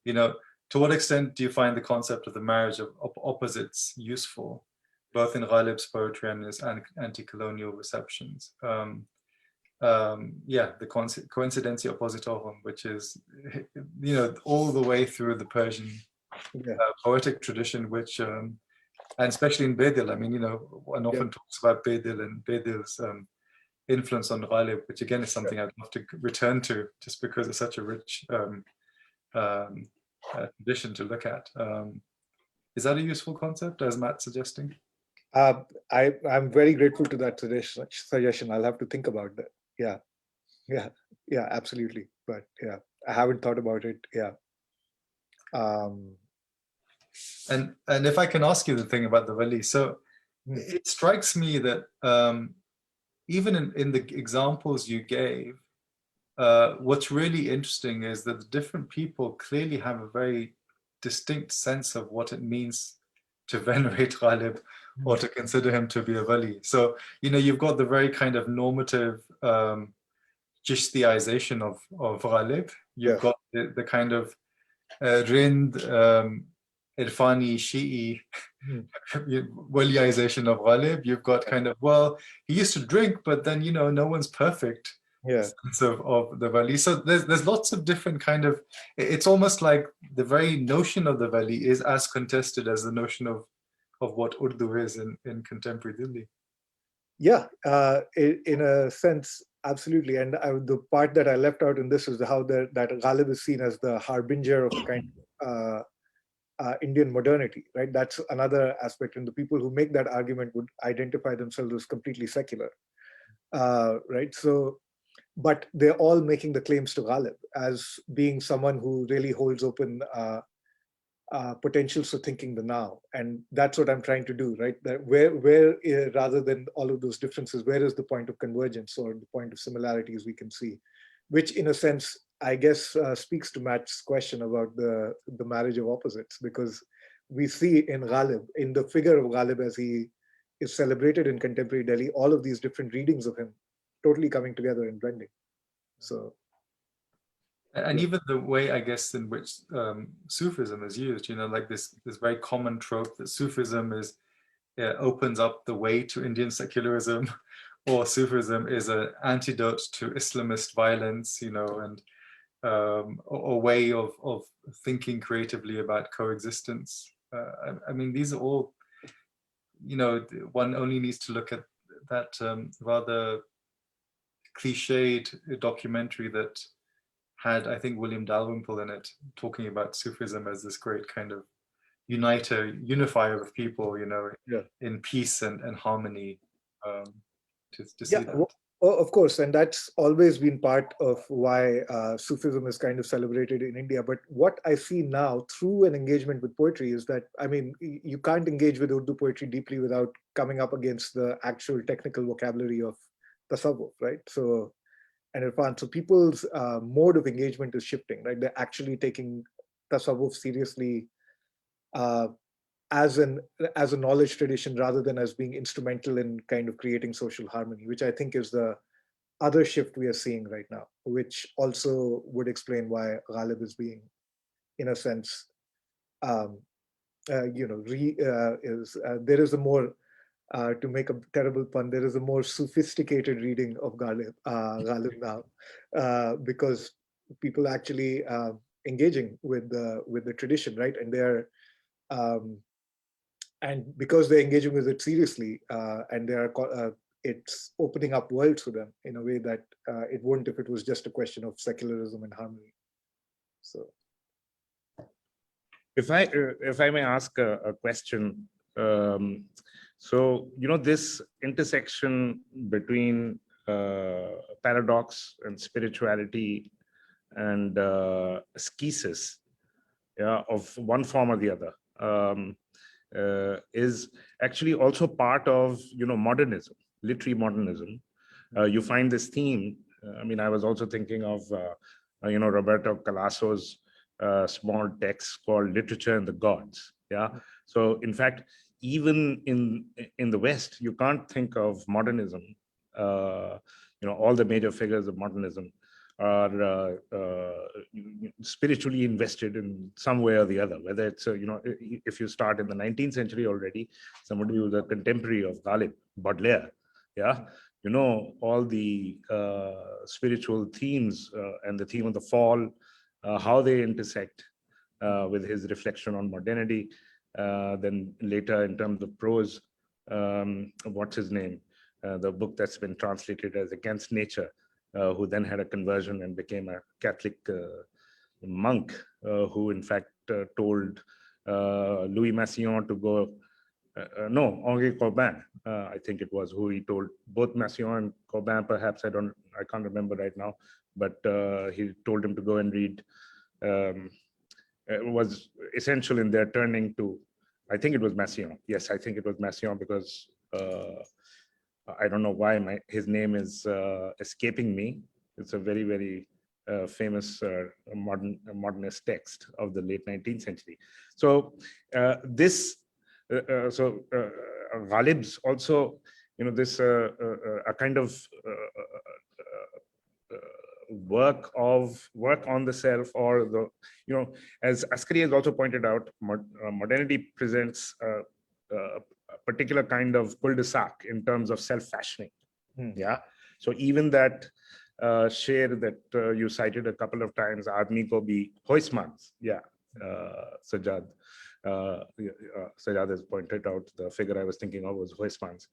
You know, to what extent do you find the concept of the marriage of opposites useful, both in Ghalib's poetry and his anti-colonial receptions? Yeah, the coincidentia oppositorum, which is, you know, all the way through the Persian poetic tradition, which, and especially in Bedil, I mean, you know, one often talks about Bedil and Bedil's influence on Ghalib, which again is something I'd love to return to, just because it's such a rich tradition to look at. Is that a useful concept, as Matt's suggesting? I'm very grateful to that suggestion. I'll have to think about that. Yeah, absolutely. But yeah, I haven't thought about it. Yeah. And if I can ask you the thing about the Wali, so it strikes me that even in the examples you gave, what's really interesting is that the different people clearly have a very distinct sense of what it means to venerate Ghalib or to consider him to be a Wali. So, you know, you've got the very kind of normative Chishtiization of Ghalib. You've got the kind of Rind, Irfani, Shi'i Waliization of Ghalib. You've got kind of, well, he used to drink, but then, you know, no one's perfect. Sense of the Wali. So there's lots of different kind of, it's almost like the very notion of the Wali is as contested as the notion of what Urdu is in contemporary Delhi. Yeah, in a sense, absolutely. And the part that I left out in this is how that Ghalib is seen as the harbinger of a kind of Indian modernity, right? That's another aspect. And the people who make that argument would identify themselves as completely secular, right? So, but they're all making the claims to Ghalib as being someone who really holds open potentials for thinking the now. And that's what I'm trying to do, right? That where rather than all of those differences, where is the point of convergence or the point of similarities we can see, which in a sense, I guess, speaks to Matt's question about the marriage of opposites, because we see in Ghalib, in the figure of Ghalib as he is celebrated in contemporary Delhi, all of these different readings of him totally coming together and blending. So, and even the way, I guess, in which Sufism is used, you know, like this very common trope that Sufism is opens up the way to Indian secularism, or Sufism is an antidote to Islamist violence, you know, and a way of thinking creatively about coexistence. I mean, these are all, you know, one only needs to look at that rather cliched documentary that had, I think, William Dalrymple in it, talking about Sufism as this great kind of unifier of people, you know, in peace and harmony. To see that. Oh, of course, and that's always been part of why Sufism is kind of celebrated in India. But what I see now through an engagement with poetry is that, I mean, you can't engage with Urdu poetry deeply without coming up against the actual technical vocabulary of tasawwuf, right? So, and Irfan, so people's mode of engagement is shifting, right? They're actually taking tasawwuf seriously uh, as an as a knowledge tradition rather than as being instrumental in kind of creating social harmony, which I think is the other shift we are seeing right now, which also would explain why Ghalib is being, in a sense, um, there is a more, to make a terrible pun, there is a more sophisticated reading of Ghalib now, because people actually engaging with the tradition, right? And they're um, and because they're engaging with it seriously, and they are it's opening up worlds to them in a way that it wouldn't if it was just a question of secularism and harmony. So, if I may ask a question, so this intersection between paradox and spirituality and ascesis, yeah, of one form or the other, is actually also part of modernism, literary modernism. You find this theme. I mean, I was also thinking of Roberto Calasso's small text called "Literature and the Gods." Yeah. So, in fact, even in the West, you can't think of modernism. All the major figures of modernism are spiritually invested in some way or the other, whether it's if you start in the 19th century already, somebody who was a contemporary of Ghalib, Baudelaire, yeah, all the spiritual themes and the theme of the fall, how they intersect with his reflection on modernity. Then later, in terms of prose, what's his name, the book that's been translated as Against Nature, who then had a conversion and became a Catholic monk, who in fact told Louis Massignon to go, no, Henri Corbin, I think it was, who he told, both Massignon and Corbin, perhaps, I can't remember right now, but he told him to go and read. It was essential in their turning to, I think it was Massignon. Yes, I think it was Massignon, because I don't know why his name is escaping me. It's a very, very famous modernist text of the late 19th century. So Ghalib's also, this a kind of work on the self, or the, as Askari has also pointed out, modernity presents a particular kind of cul-de-sac in terms of self-fashioning. Yeah. So even that share that you cited a couple of times, Aadmi ko bhi hoismans. Yeah. Sajjad. Sajjad has pointed out the figure I was thinking of was hoismans.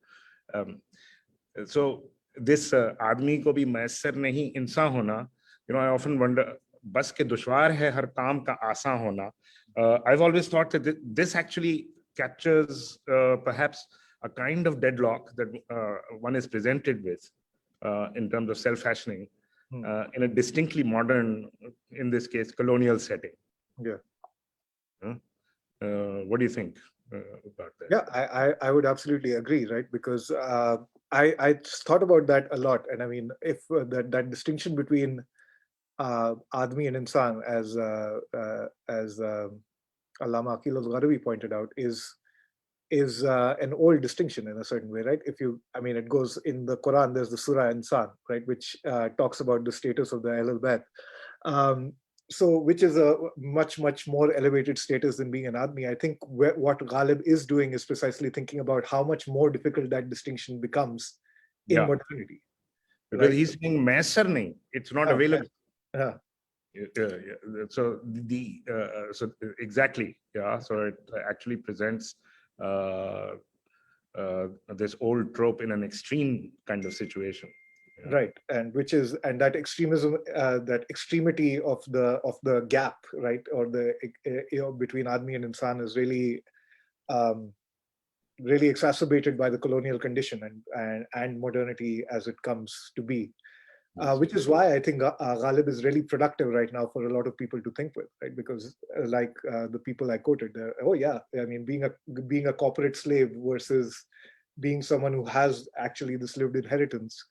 So this आदमी को भी मैसर नहीं इंसान होना, I often wonder, बस के दुश्वार है हर काम का आसान होना. I've always thought that this actually captures perhaps a kind of deadlock that one is presented with in terms of self-fashioning in a distinctly modern, in this case, colonial setting. Yeah. What do you think about that? Yeah, I would absolutely agree, right? Because I thought about that a lot, and I mean, if that distinction between Admi and Insan, as Allama Aqil al-Gharawi pointed out, is an old distinction in a certain way, right? I mean, it goes in the Quran. There's the Surah Insan, right, which talks about the status of the Ahlul Bayt. So, which is a much more elevated status than being an Admi. I think what Ghalib is doing is precisely thinking about how much more difficult that distinction becomes in modernity. Because he's saying Maisar nahi, it's not available. Yeah. So so exactly, yeah. So it actually presents this old trope in an extreme kind of situation. Yeah. Right, and that extremism, that extremity of the gap, right, or the between Admi and Insan is really really exacerbated by the colonial condition and modernity as it comes to be. Which is why I think Ghalib is really productive right now for a lot of people to think with, right? Because like the people I quoted, oh yeah, I mean, being a corporate slave versus being someone who has actually this lived inheritance,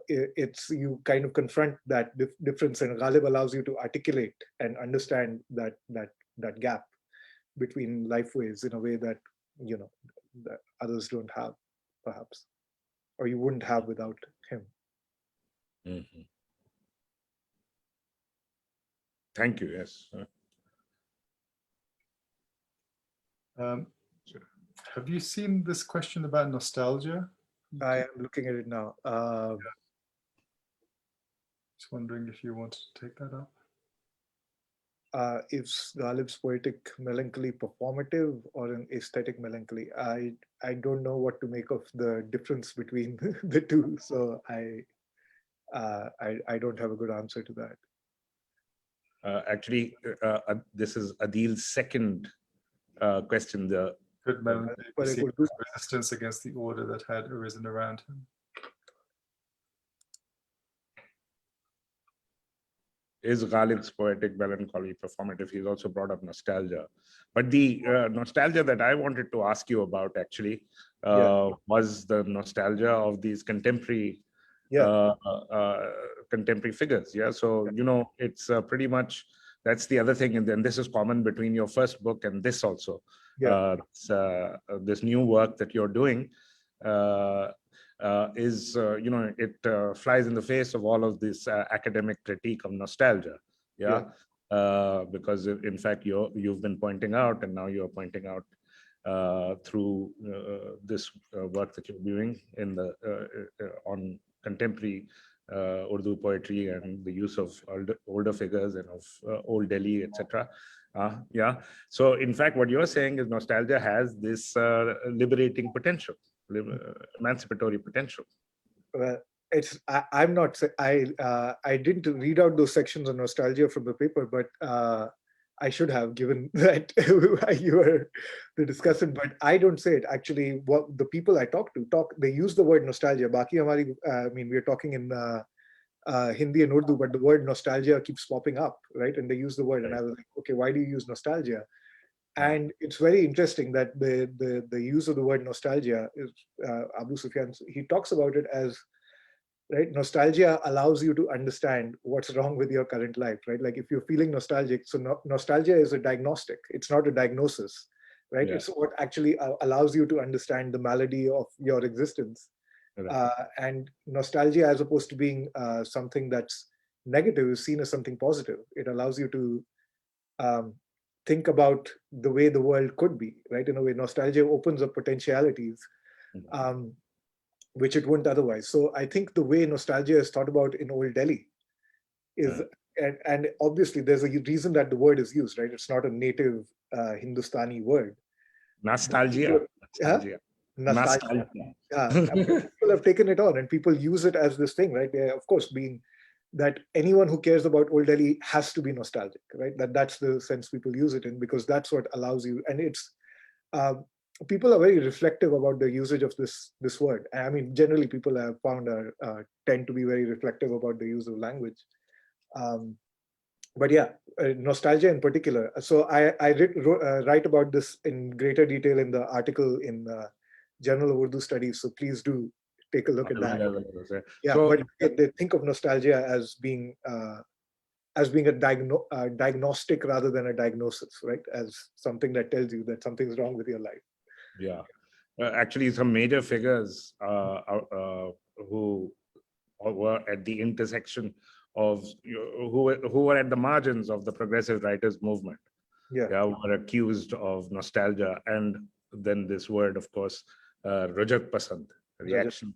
it's you kind of confront that difference, and Ghalib allows you to articulate and understand that gap between lifeways in a way that that others don't have, perhaps, or you wouldn't have without him. Mm-hmm. Thank you. Yes. Have you seen this question about nostalgia? I am looking at it now. Just wondering if you wanted to take that up. Is Ghalib's poetic melancholy performative or an aesthetic melancholy? I don't know what to make of the difference between the two, so I don't have a good answer to that. Actually, this is Adil's second question. Could melancholy be seen as resistance against the order that had arisen around him? Is Ghalib's poetic melancholy performative? He's also brought up nostalgia. But the nostalgia that I wanted to ask you about actually was the nostalgia of these contemporary contemporary figures. Yeah. So, it's pretty much, that's the other thing. And then this is common between your first book and this also. This new work that you're doing is, it flies in the face of all of this academic critique of nostalgia. Because in fact, you've been pointing out, and now you're pointing out through this work that you're doing in the on contemporary Urdu poetry and the use of older figures and of Old Delhi, etc. So in fact, what you're saying is nostalgia has this liberating potential, emancipatory potential. Well, I'm not. I didn't read out those sections on nostalgia from the paper, but I should have, given that you were the discussant. But I don't say it. Actually, what the people I talk to they use the word nostalgia. Baki hamari, I mean, we're talking in Hindi and Urdu, but the word nostalgia keeps popping up, right? And they use the word, and I was like, okay, why do you use nostalgia? And it's very interesting that the use of the word nostalgia is Abu Sufyan. He talks about it as, right, nostalgia allows you to understand what's wrong with your current life, right? Like if you're feeling nostalgic, so nostalgia is a diagnostic. It's not a diagnosis, right? It's what actually allows you to understand the malady of your existence. And nostalgia, as opposed to being something that's negative, is seen as something positive. It allows you to think about the way the world could be, right? In a way, nostalgia opens up potentialities, which it wouldn't otherwise. So I think the way nostalgia is thought about in Old Delhi is, and obviously there's a reason that the word is used, right? It's not a native Hindustani word. Nostalgia. Nostalgia. People have taken it on, and people use it as this thing, right? They, of course, being that anyone who cares about Old Delhi has to be nostalgic, right? That's the sense people use it in, because that's what allows you. And it's people are very reflective about the usage of this word. I mean, generally, people have found tend to be very reflective about the use of language. But yeah, nostalgia in particular. So I write about this in greater detail in the article in Journal of Urdu Studies. So please do take a look at that. So, but they think of nostalgia as being a diagnostic rather than a diagnosis, right? As something that tells you that something's wrong with your life. Yeah, actually, some major figures who were at the intersection of who were at the margins of the progressive writers movement, were accused of nostalgia, and then this word, of course, Rajat Pasand, reaction,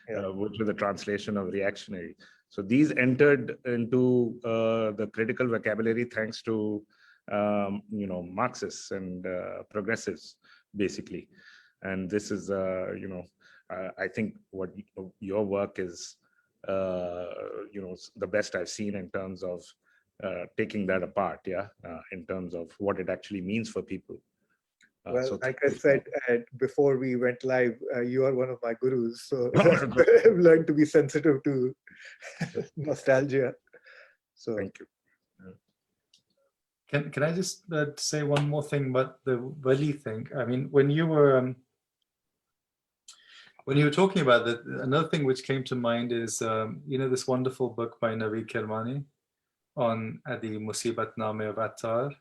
which was the translation of reactionary. So these entered into the critical vocabulary thanks to Marxists and progressives, basically. And this is I think what your work is the best I've seen in terms of taking that apart, in terms of what it actually means for people. Well, So like I said before we went live, you are one of my gurus, so I've learned to be sensitive to nostalgia. So thank you. Can I just say one more thing about the Wali thing? I mean, when you were talking about that, another thing which came to mind is this wonderful book by Navi Kermani on the Musibat Name of Attar.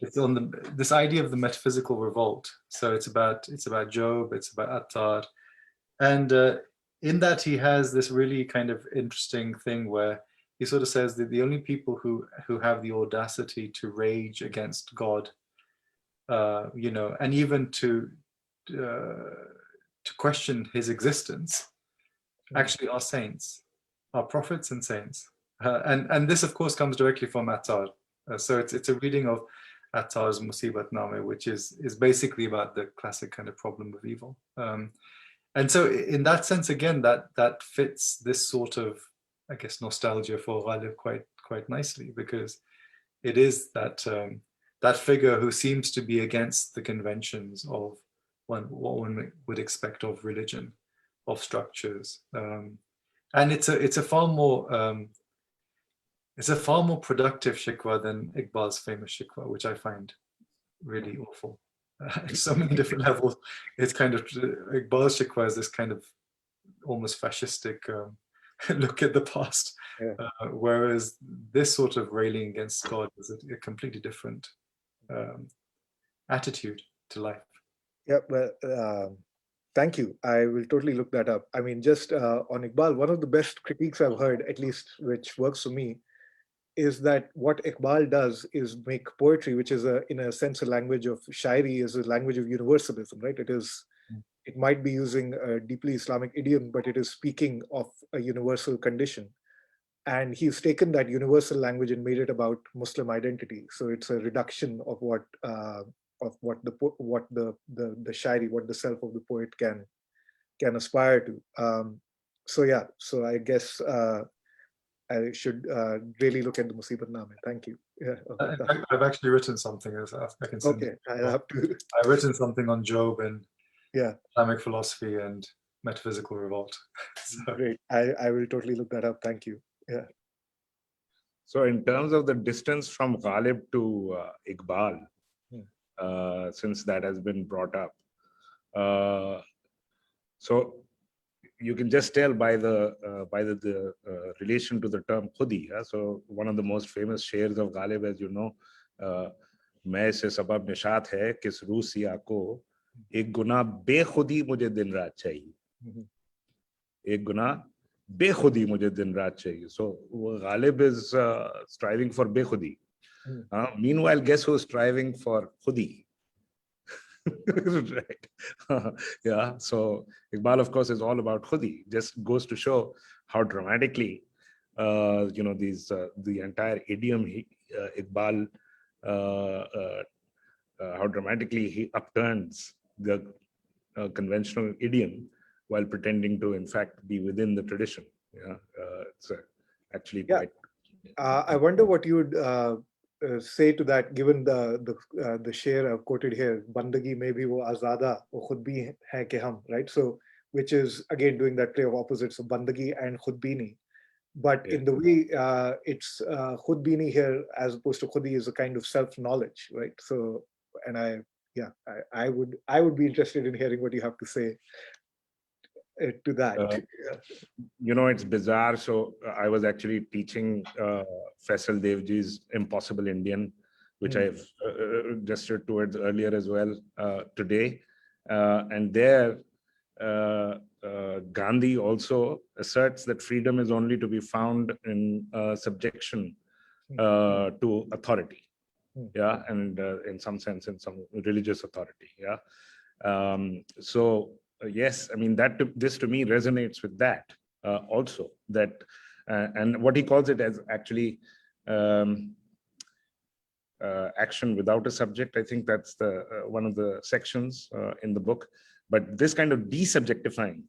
It's on this idea of the metaphysical revolt. So it's about Job, it's about Attar, and in that he has this really kind of interesting thing where he sort of says that the only people who have the audacity to rage against God, and even to question his existence, actually are saints, are prophets and saints. And this, of course, comes directly from Attar. So it's a reading of Attar's Musibat Name, which is basically about the classic kind of problem of evil. And so in that sense, again, that fits this sort of, I guess, nostalgia for Ghalib quite nicely, because it is that figure who seems to be against the conventions of what one would expect of religion, of structures, and it's a far more productive shikwa than Iqbal's famous shikwa, which I find really awful. So many different levels. It's kind of Iqbal's shikwa is this kind of almost fascistic look at the past, whereas this sort of railing against God is a completely different attitude to life. Yeah, well, thank you. I will totally look that up. I mean, just on Iqbal, one of the best critiques I've heard, at least which works for me, is that what Iqbal does is make poetry, which is in a sense a language of shairi, is a language of universalism, right? It might be using a deeply Islamic idiom, but it is speaking of a universal condition. And he's taken that universal language and made it about Muslim identity. So it's a reduction of what the shairi, what the self of the poet can aspire to. So I guess I should really look at the Musibat Name. Thank you. Yeah. In fact, I've actually written something. I can send. Okay, I'll have to. I've written something on Job and yeah, Islamic philosophy and metaphysical revolt. So. Great. I will totally look that up. Thank you. Yeah. So in terms of the distance from Ghalib to Iqbal, since that has been brought up, so you can just tell by the relation to the term khudi. So one of the most famous shares of Ghalib, as you know, मैं से सबब निशात है किस Russia को एक गुना बेखुदी मुझे दिन रात चाहिए, एक गुना बेखुदी मुझे दिन रात चाहिए. So Ghalib is striving for bekhudi. Meanwhile, guess who's striving for khudi? Right. Yeah. So Iqbal, of course, is all about khudi. Just goes to show how dramatically, the entire idiom Iqbal, how dramatically he upturns the conventional idiom while pretending to, in fact, be within the tradition. Yeah. It's actually quite. I wonder what you would say to that, given the share I've quoted here, bandagi mein bhi wo azada wo khud bhi hai ke hum, right? So which is again doing that play of opposites of bandagi and khudbini, but in the way it's khudbini here as opposed to khudi is a kind of self-knowledge, right? So and I would be interested in hearing what you have to say to that. It's bizarre. So I was actually teaching Faisal Devji's Impossible Indian, which I've gestured towards earlier as well today. And there, Gandhi also asserts that freedom is only to be found in subjection to authority. Yeah, and in some sense, in some religious authority. Yeah. Yes, I mean this to me resonates with that also, that and what he calls it as actually action without a subject. I think that's the one of the sections in the book. But this kind of desubjectifying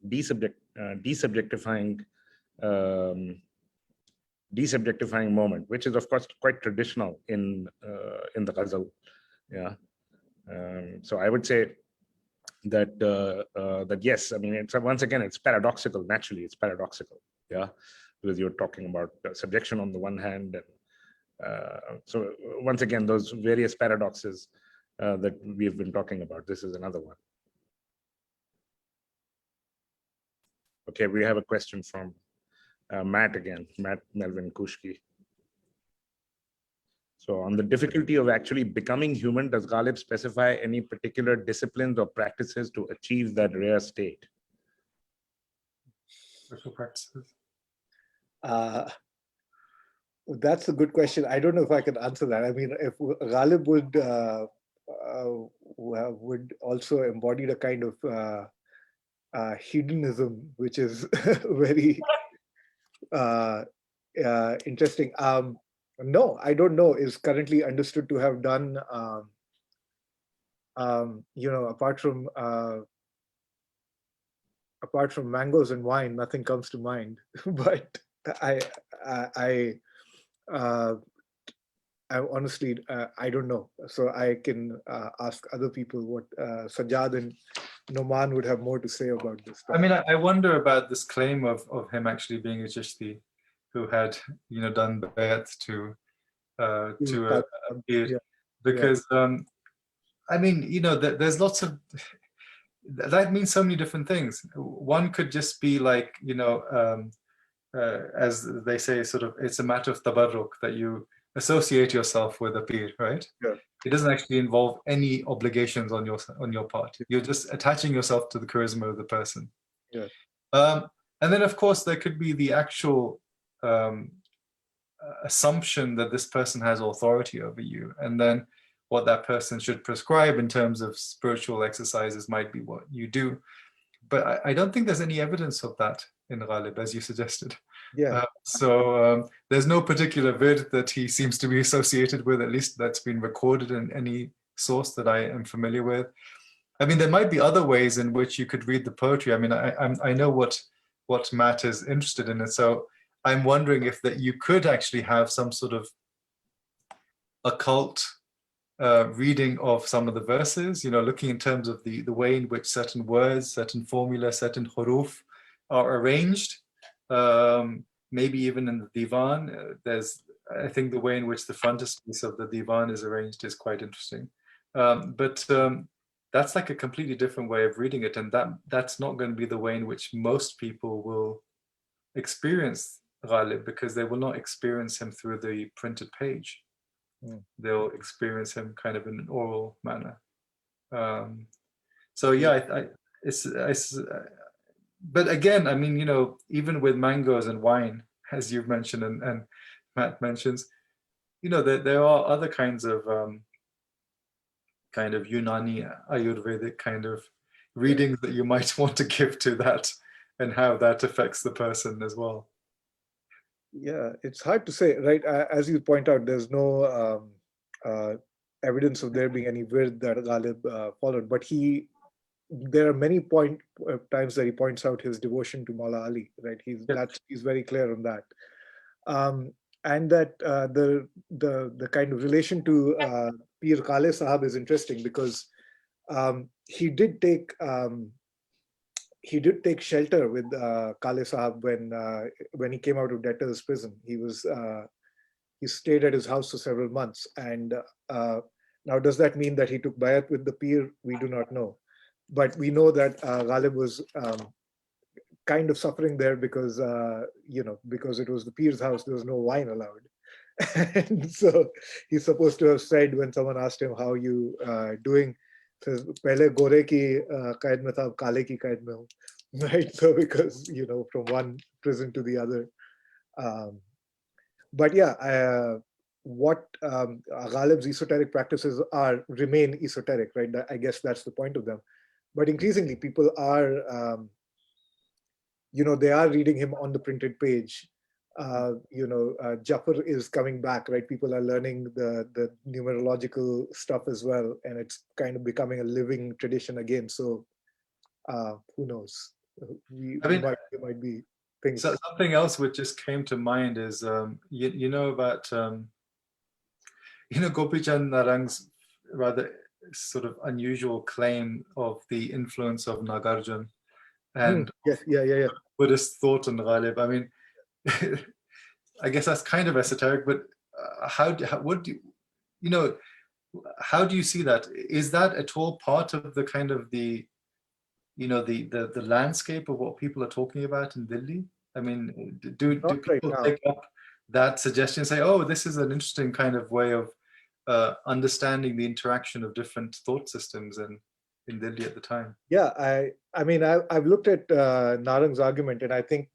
moment, which is of course quite traditional in the ghazal, yeah. So I would say that that yes, I mean, it's once again, it's paradoxical. Naturally, it's paradoxical, yeah, because you're talking about subjection on the one hand, and so once again, those various paradoxes that we've been talking about. This is another one. Okay, we have a question from Matt again, Matt Melvin Kushki. So on the difficulty of actually becoming human, does Ghalib specify any particular disciplines or practices to achieve that rare state? Spiritual practices. That's a good question. I don't know if I can answer that. I mean, if Ghalib would also embody a kind of hedonism, which is very interesting. No, I don't know, is currently understood to have done, you know, apart from mangoes and wine, nothing comes to mind. But I honestly, I don't know. So I can ask other people what Sajjad and Nauman would have more to say about this. I mean, I wonder about this claim of him actually being a Chishti who had, you know, done bayat to a peer, because I mean, you know, there's lots of, that means so many different things. One could just be like, you know, as they say, sort of, it's a matter of tabarruk, that you associate yourself with a peer, right? Yeah. It doesn't actually involve any obligations on your part. You're just attaching yourself to the charisma of the person. Yeah. And then, of course, there could be the actual assumption that this person has authority over you, and then what that person should prescribe in terms of spiritual exercises might be what you do. But I don't think there's any evidence of that in Ghalib, as you suggested. Yeah. So there's no particular vid that he seems to be associated with, at least that's been recorded in any source that I am familiar with. I mean, there might be other ways in which you could read the poetry. I mean, I know what Matt is interested in, and so I'm wondering if that you could actually have some sort of occult reading of some of the verses, you know, looking in terms of the way in which certain words, certain formula, certain huruf are arranged. Maybe even in the divan, I think the way in which the frontispiece of the divan is arranged is quite interesting. But that's like a completely different way of reading it, and that's not going to be the way in which most people will experience Ghalib, because they will not experience him through the printed page. They'll experience him kind of in an oral manner. So yeah, but again, I mean, you know, even with mangoes and wine, as you've mentioned and Matt mentions, you know, there are other kinds of Unani Ayurvedic kind of readings that you might want to give to that, and how that affects the person as well. Yeah, it's hard to say, right? As you point out, there's no evidence of there being any wird that Ghalib followed, but there are many times that he points out his devotion to Maula Ali, right? He's very clear on that, and that the kind of relation to Pir Kale Sahab is interesting, because he did take shelter with Kale Sahab when he came out of debtor's prison. He stayed at his house for several months, and now does that mean that he took bayat with the Pir? We do not know. But we know that Ghalib was kind of suffering there because, you know, because it was the Pir's house, there was no wine allowed. And so he's supposed to have said, when someone asked him, how you doing, says, "Pehle gore ki qaid mein tha, ab kale ki qaid mein hu." Right? So because, you know, from one prison to the other. But yeah, what Ghalib's esoteric practices remain esoteric, right? I guess that's the point of them. But increasingly, people are, you know, they are reading him on the printed page. You know, Jafar is coming back, right? People are learning the numerological stuff as well, and it's kind of becoming a living tradition again. So who knows? There might be things. So something else which just came to mind is, you know about, you know, Gopi Chand Narang's rather sort of unusual claim of the influence of Nagarjuna and yeah. Buddhist thought on Ghalib. I mean, I guess that's kind of esoteric, but what do you know, how do you see that? Is that at all part of the kind of the landscape of what people are talking about in Delhi? I mean, do Not people right take up that suggestion and say, oh, this is an interesting kind of way of understanding the interaction of different thought systems in Delhi at the time? Yeah, I mean, I've looked at Narang's argument, and I think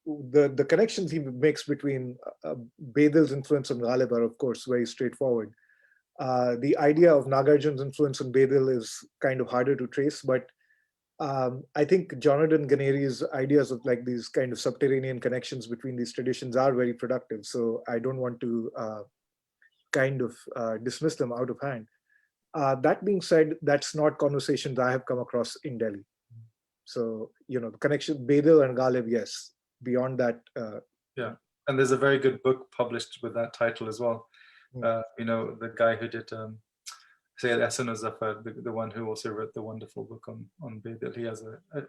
the connections he makes between Bedil's influence on Ghalib are, of course, very straightforward. The idea of Nagarjuna's influence on Bedil is kind of harder to trace, but I think Jonathan Ganeri's ideas of like these kind of subterranean connections between these traditions are very productive. So I don't want to dismiss them out of hand. That being said, that's not conversations I have come across in Delhi. So, the connection, Bedil and Ghalib, yes. Beyond that. Yeah. And there's a very good book published with that title as well. The guy who did Sayyid Ahsan al-Zafar, the one who also wrote the wonderful book on Bedil. He has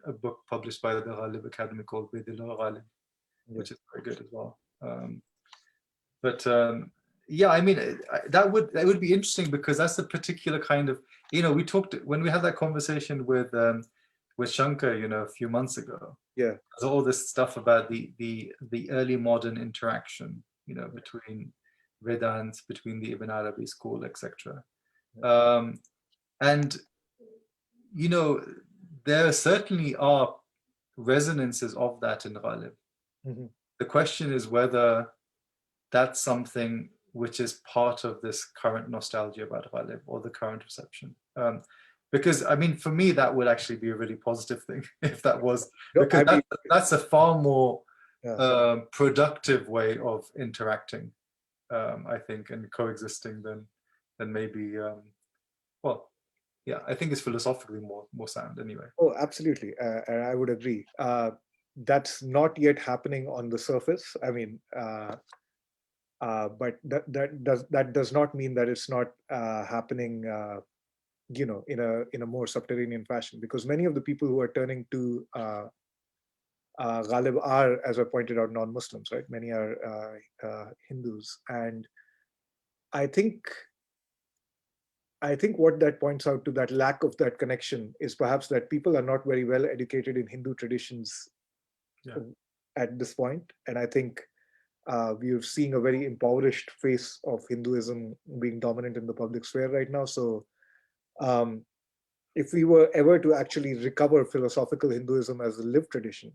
a book published by the Ghalib Academy called Bedil al-Ghalib, which is very good as well. Yeah, I mean, that would be interesting, because that's the particular kind of, we talked when we had that conversation with Shankar, a few months ago. Yeah, there's all this stuff about the early modern interaction, between Vedanta, between the Ibn Arabi school, etc. And there certainly are resonances of that in Ghalib. Mm-hmm. The question is whether that's something which is part of this current nostalgia about Ghalib, or the current reception. Because, I mean, for me, that would actually be a really positive thing if that was, because that's a far more productive way of interacting, I think, and coexisting than maybe, I think it's philosophically more sound anyway. Oh, absolutely. And I would agree. That's not yet happening on the surface. I mean, but that does not mean that it's not happening, in a more subterranean fashion, because many of the people who are turning to Ghalib are, as I pointed out, non-Muslims, right? Many are Hindus, and I think what that points out to, that lack of that connection, is perhaps that people are not very well educated in Hindu traditions at this point, and I think we are seeing a very impoverished face of Hinduism being dominant in the public sphere right now. So if we were ever to actually recover philosophical Hinduism as a lived tradition,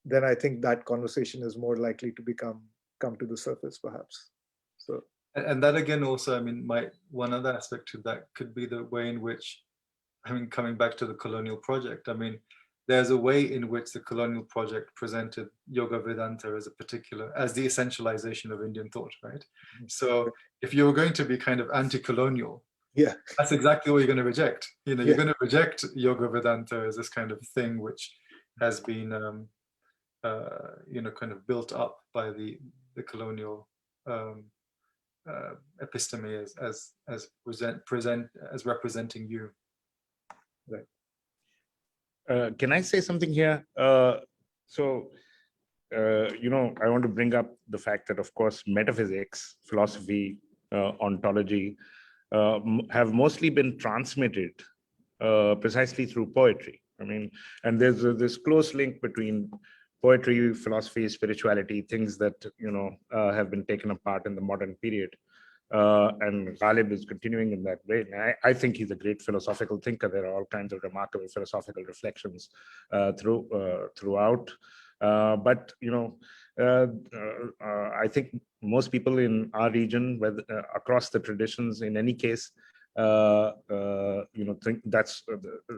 then I think that conversation is more likely to come to the surface, perhaps. So, and that again also, I mean, one other aspect to that could be the way in which, I mean, coming back to the colonial project, I mean, there's a way in which the colonial project presented Yoga Vedanta as the essentialization of Indian thought, right? So if you were going to be kind of anti-colonial, that's exactly what you're going to reject. You're going to reject Yoga Vedanta as this kind of thing which has been, kind of built up by the colonial episteme as representing you. Right. Can I say something here? I want to bring up the fact that, of course, metaphysics, philosophy, ontology have mostly been transmitted precisely through poetry. I mean, and there's this close link between poetry, philosophy, spirituality, things that, have been taken apart in the modern period. And Ghalib is continuing in that way. And I think he's a great philosophical thinker. There are all kinds of remarkable philosophical reflections throughout. But I think most people in our region, across the traditions, in any case, think that's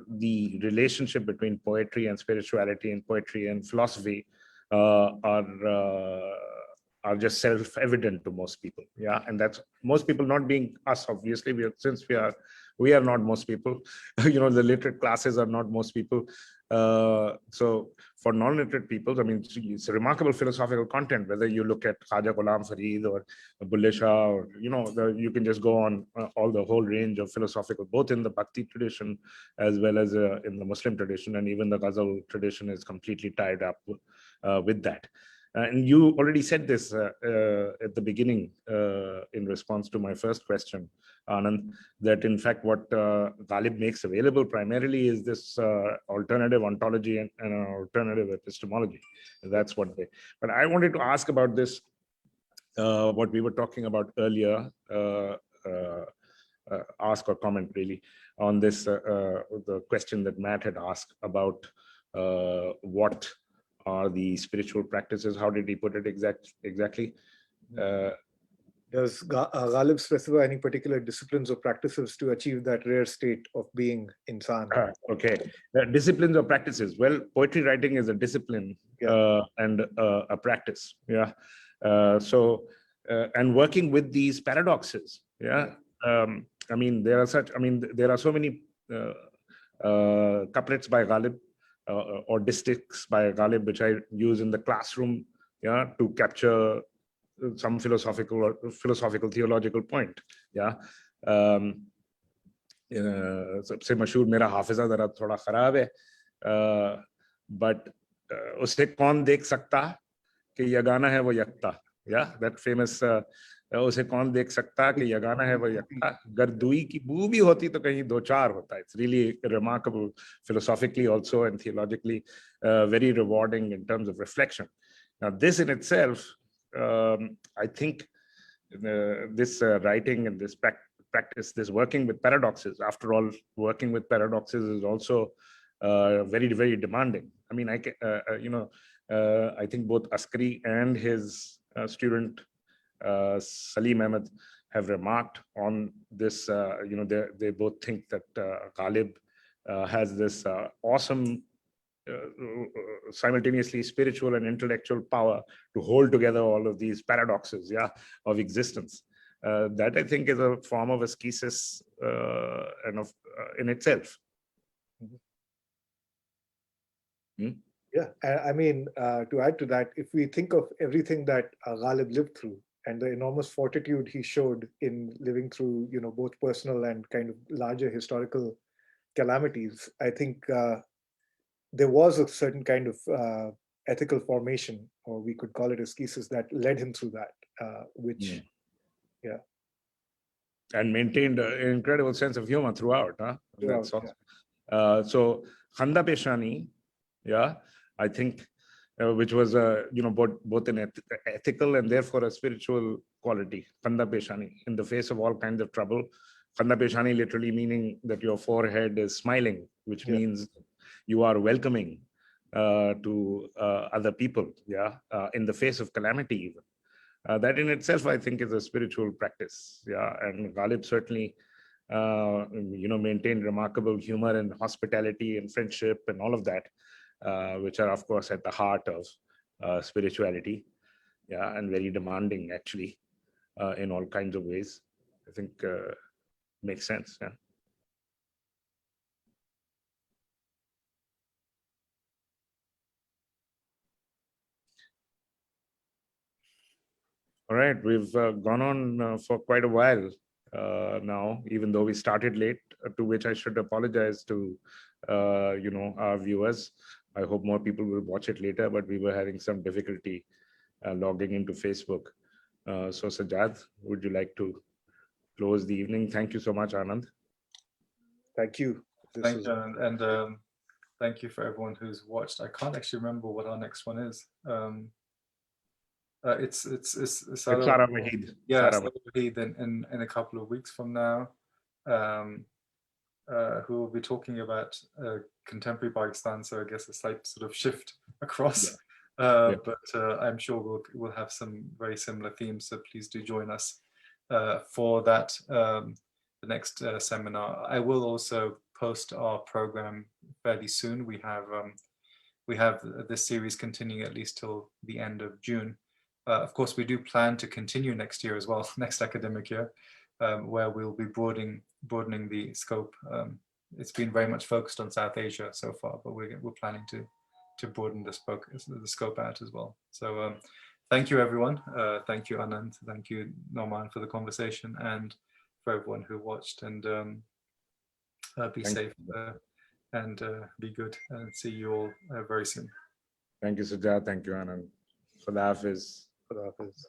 the relationship between poetry and spirituality, and poetry and philosophy are just self-evident to most people. Yeah, and that's most people, not being us, obviously. We are not most people. The literate classes are not most people. So for non-literate peoples, I mean, it's a remarkable philosophical content, whether you look at Khaja Ghulam Farid or Bulle Shah, or, you know, you can just go on all the whole range of philosophical, both in the Bhakti tradition as well as in the Muslim tradition, and even the Ghazal tradition is completely tied up with that. And you already said this at the beginning in response to my first question, Anand, that in fact what Ghalib makes available primarily is this alternative ontology and an alternative epistemology. That's what they. But I wanted to ask about this, what we were talking about earlier, ask or comment really on this, the question that Matt had asked about what are the spiritual practices. How did he put it exactly? Does Ghalib specify any particular disciplines or practices to achieve that rare state of being insan? Okay, disciplines or practices. Well, poetry writing is a discipline, and a practice. Yeah. And working with these paradoxes. Yeah. I mean, there are so many couplets by Ghalib or distichs by Ghalib, which I use in the classroom, yeah, to capture some philosophical theological point. Yeah. सबसे मशहूर मेरा हाफिजा जरा थोड़ा खराब है, but उसे कौन देख सकता कि यगाना है वो यकता. Yeah, that famous उसे कौन देख सकता कि यगाना है वो यकता, गर दुई की बू भी होती तो कहीं दो चार होता. It's really remarkable philosophically also, and theologically very rewarding in terms of reflection. Now this in itself, I think this writing and this practice, this working with paradoxes, after all, working with paradoxes is also very, very demanding. I mean, I think both Askari and his student Salim Ahmed have remarked on this. They both think that Ghalib has this awesome, simultaneously spiritual and intellectual power to hold together all of these paradoxes, yeah, of existence. That I think is a form of ascesis and of in itself. Yeah, I mean, to add to that, if we think of everything that Ghalib lived through and the enormous fortitude he showed in living through, you know, both personal and kind of larger historical calamities, I think there was a certain kind of ethical formation, or we could call it ascesis, that led him through that, which, yeah. And maintained an incredible sense of humor throughout. Huh? That's awesome. So Khanda Peshani, yeah, I think, which was both an ethical and therefore a spiritual quality. Khanda Peshani, in the face of all kinds of trouble. Khanda Peshani literally meaning that your forehead is smiling, which means you are welcoming to other people, yeah, in the face of calamity even. That in itself, I think, is a spiritual practice. Yeah, and Ghalib certainly, maintained remarkable humor and hospitality and friendship and all of that, which are, of course, at the heart of spirituality. Yeah, and very demanding, actually, in all kinds of ways. I think makes sense. Yeah. All right, we've gone on for quite a while now, even though we started late, to which I should apologize to, our viewers. I hope more people will watch it later, but we were having some difficulty logging into Facebook. So Sajjad, would you like to close the evening? Thank you so much, Anand. Thank you. Thank you, and thank you for everyone who's watched. I can't actually remember what our next one is. It's Sarah Wahid. Yeah, Sarah Wahid in a couple of weeks from now, who will be talking about contemporary Pakistan. So I guess a slight sort of shift across, but I'm sure we'll have some very similar themes. So please do join us for that, the next seminar. I will also post our program fairly soon. We have this series continuing at least till the end of June. Of course, we do plan to continue next year as well, next academic year, where we'll be broadening the scope it's been very much focused on South Asia so far, but we're planning to broaden the scope out as well. So thank you, everyone. Thank you, Anand. Thank you, Nauman, for the conversation, and for everyone who watched. And be safe and be good. And see you all very soon. Thank you, Sajjad. Thank you, Anand. Khuda Hafiz. Khuda Hafiz.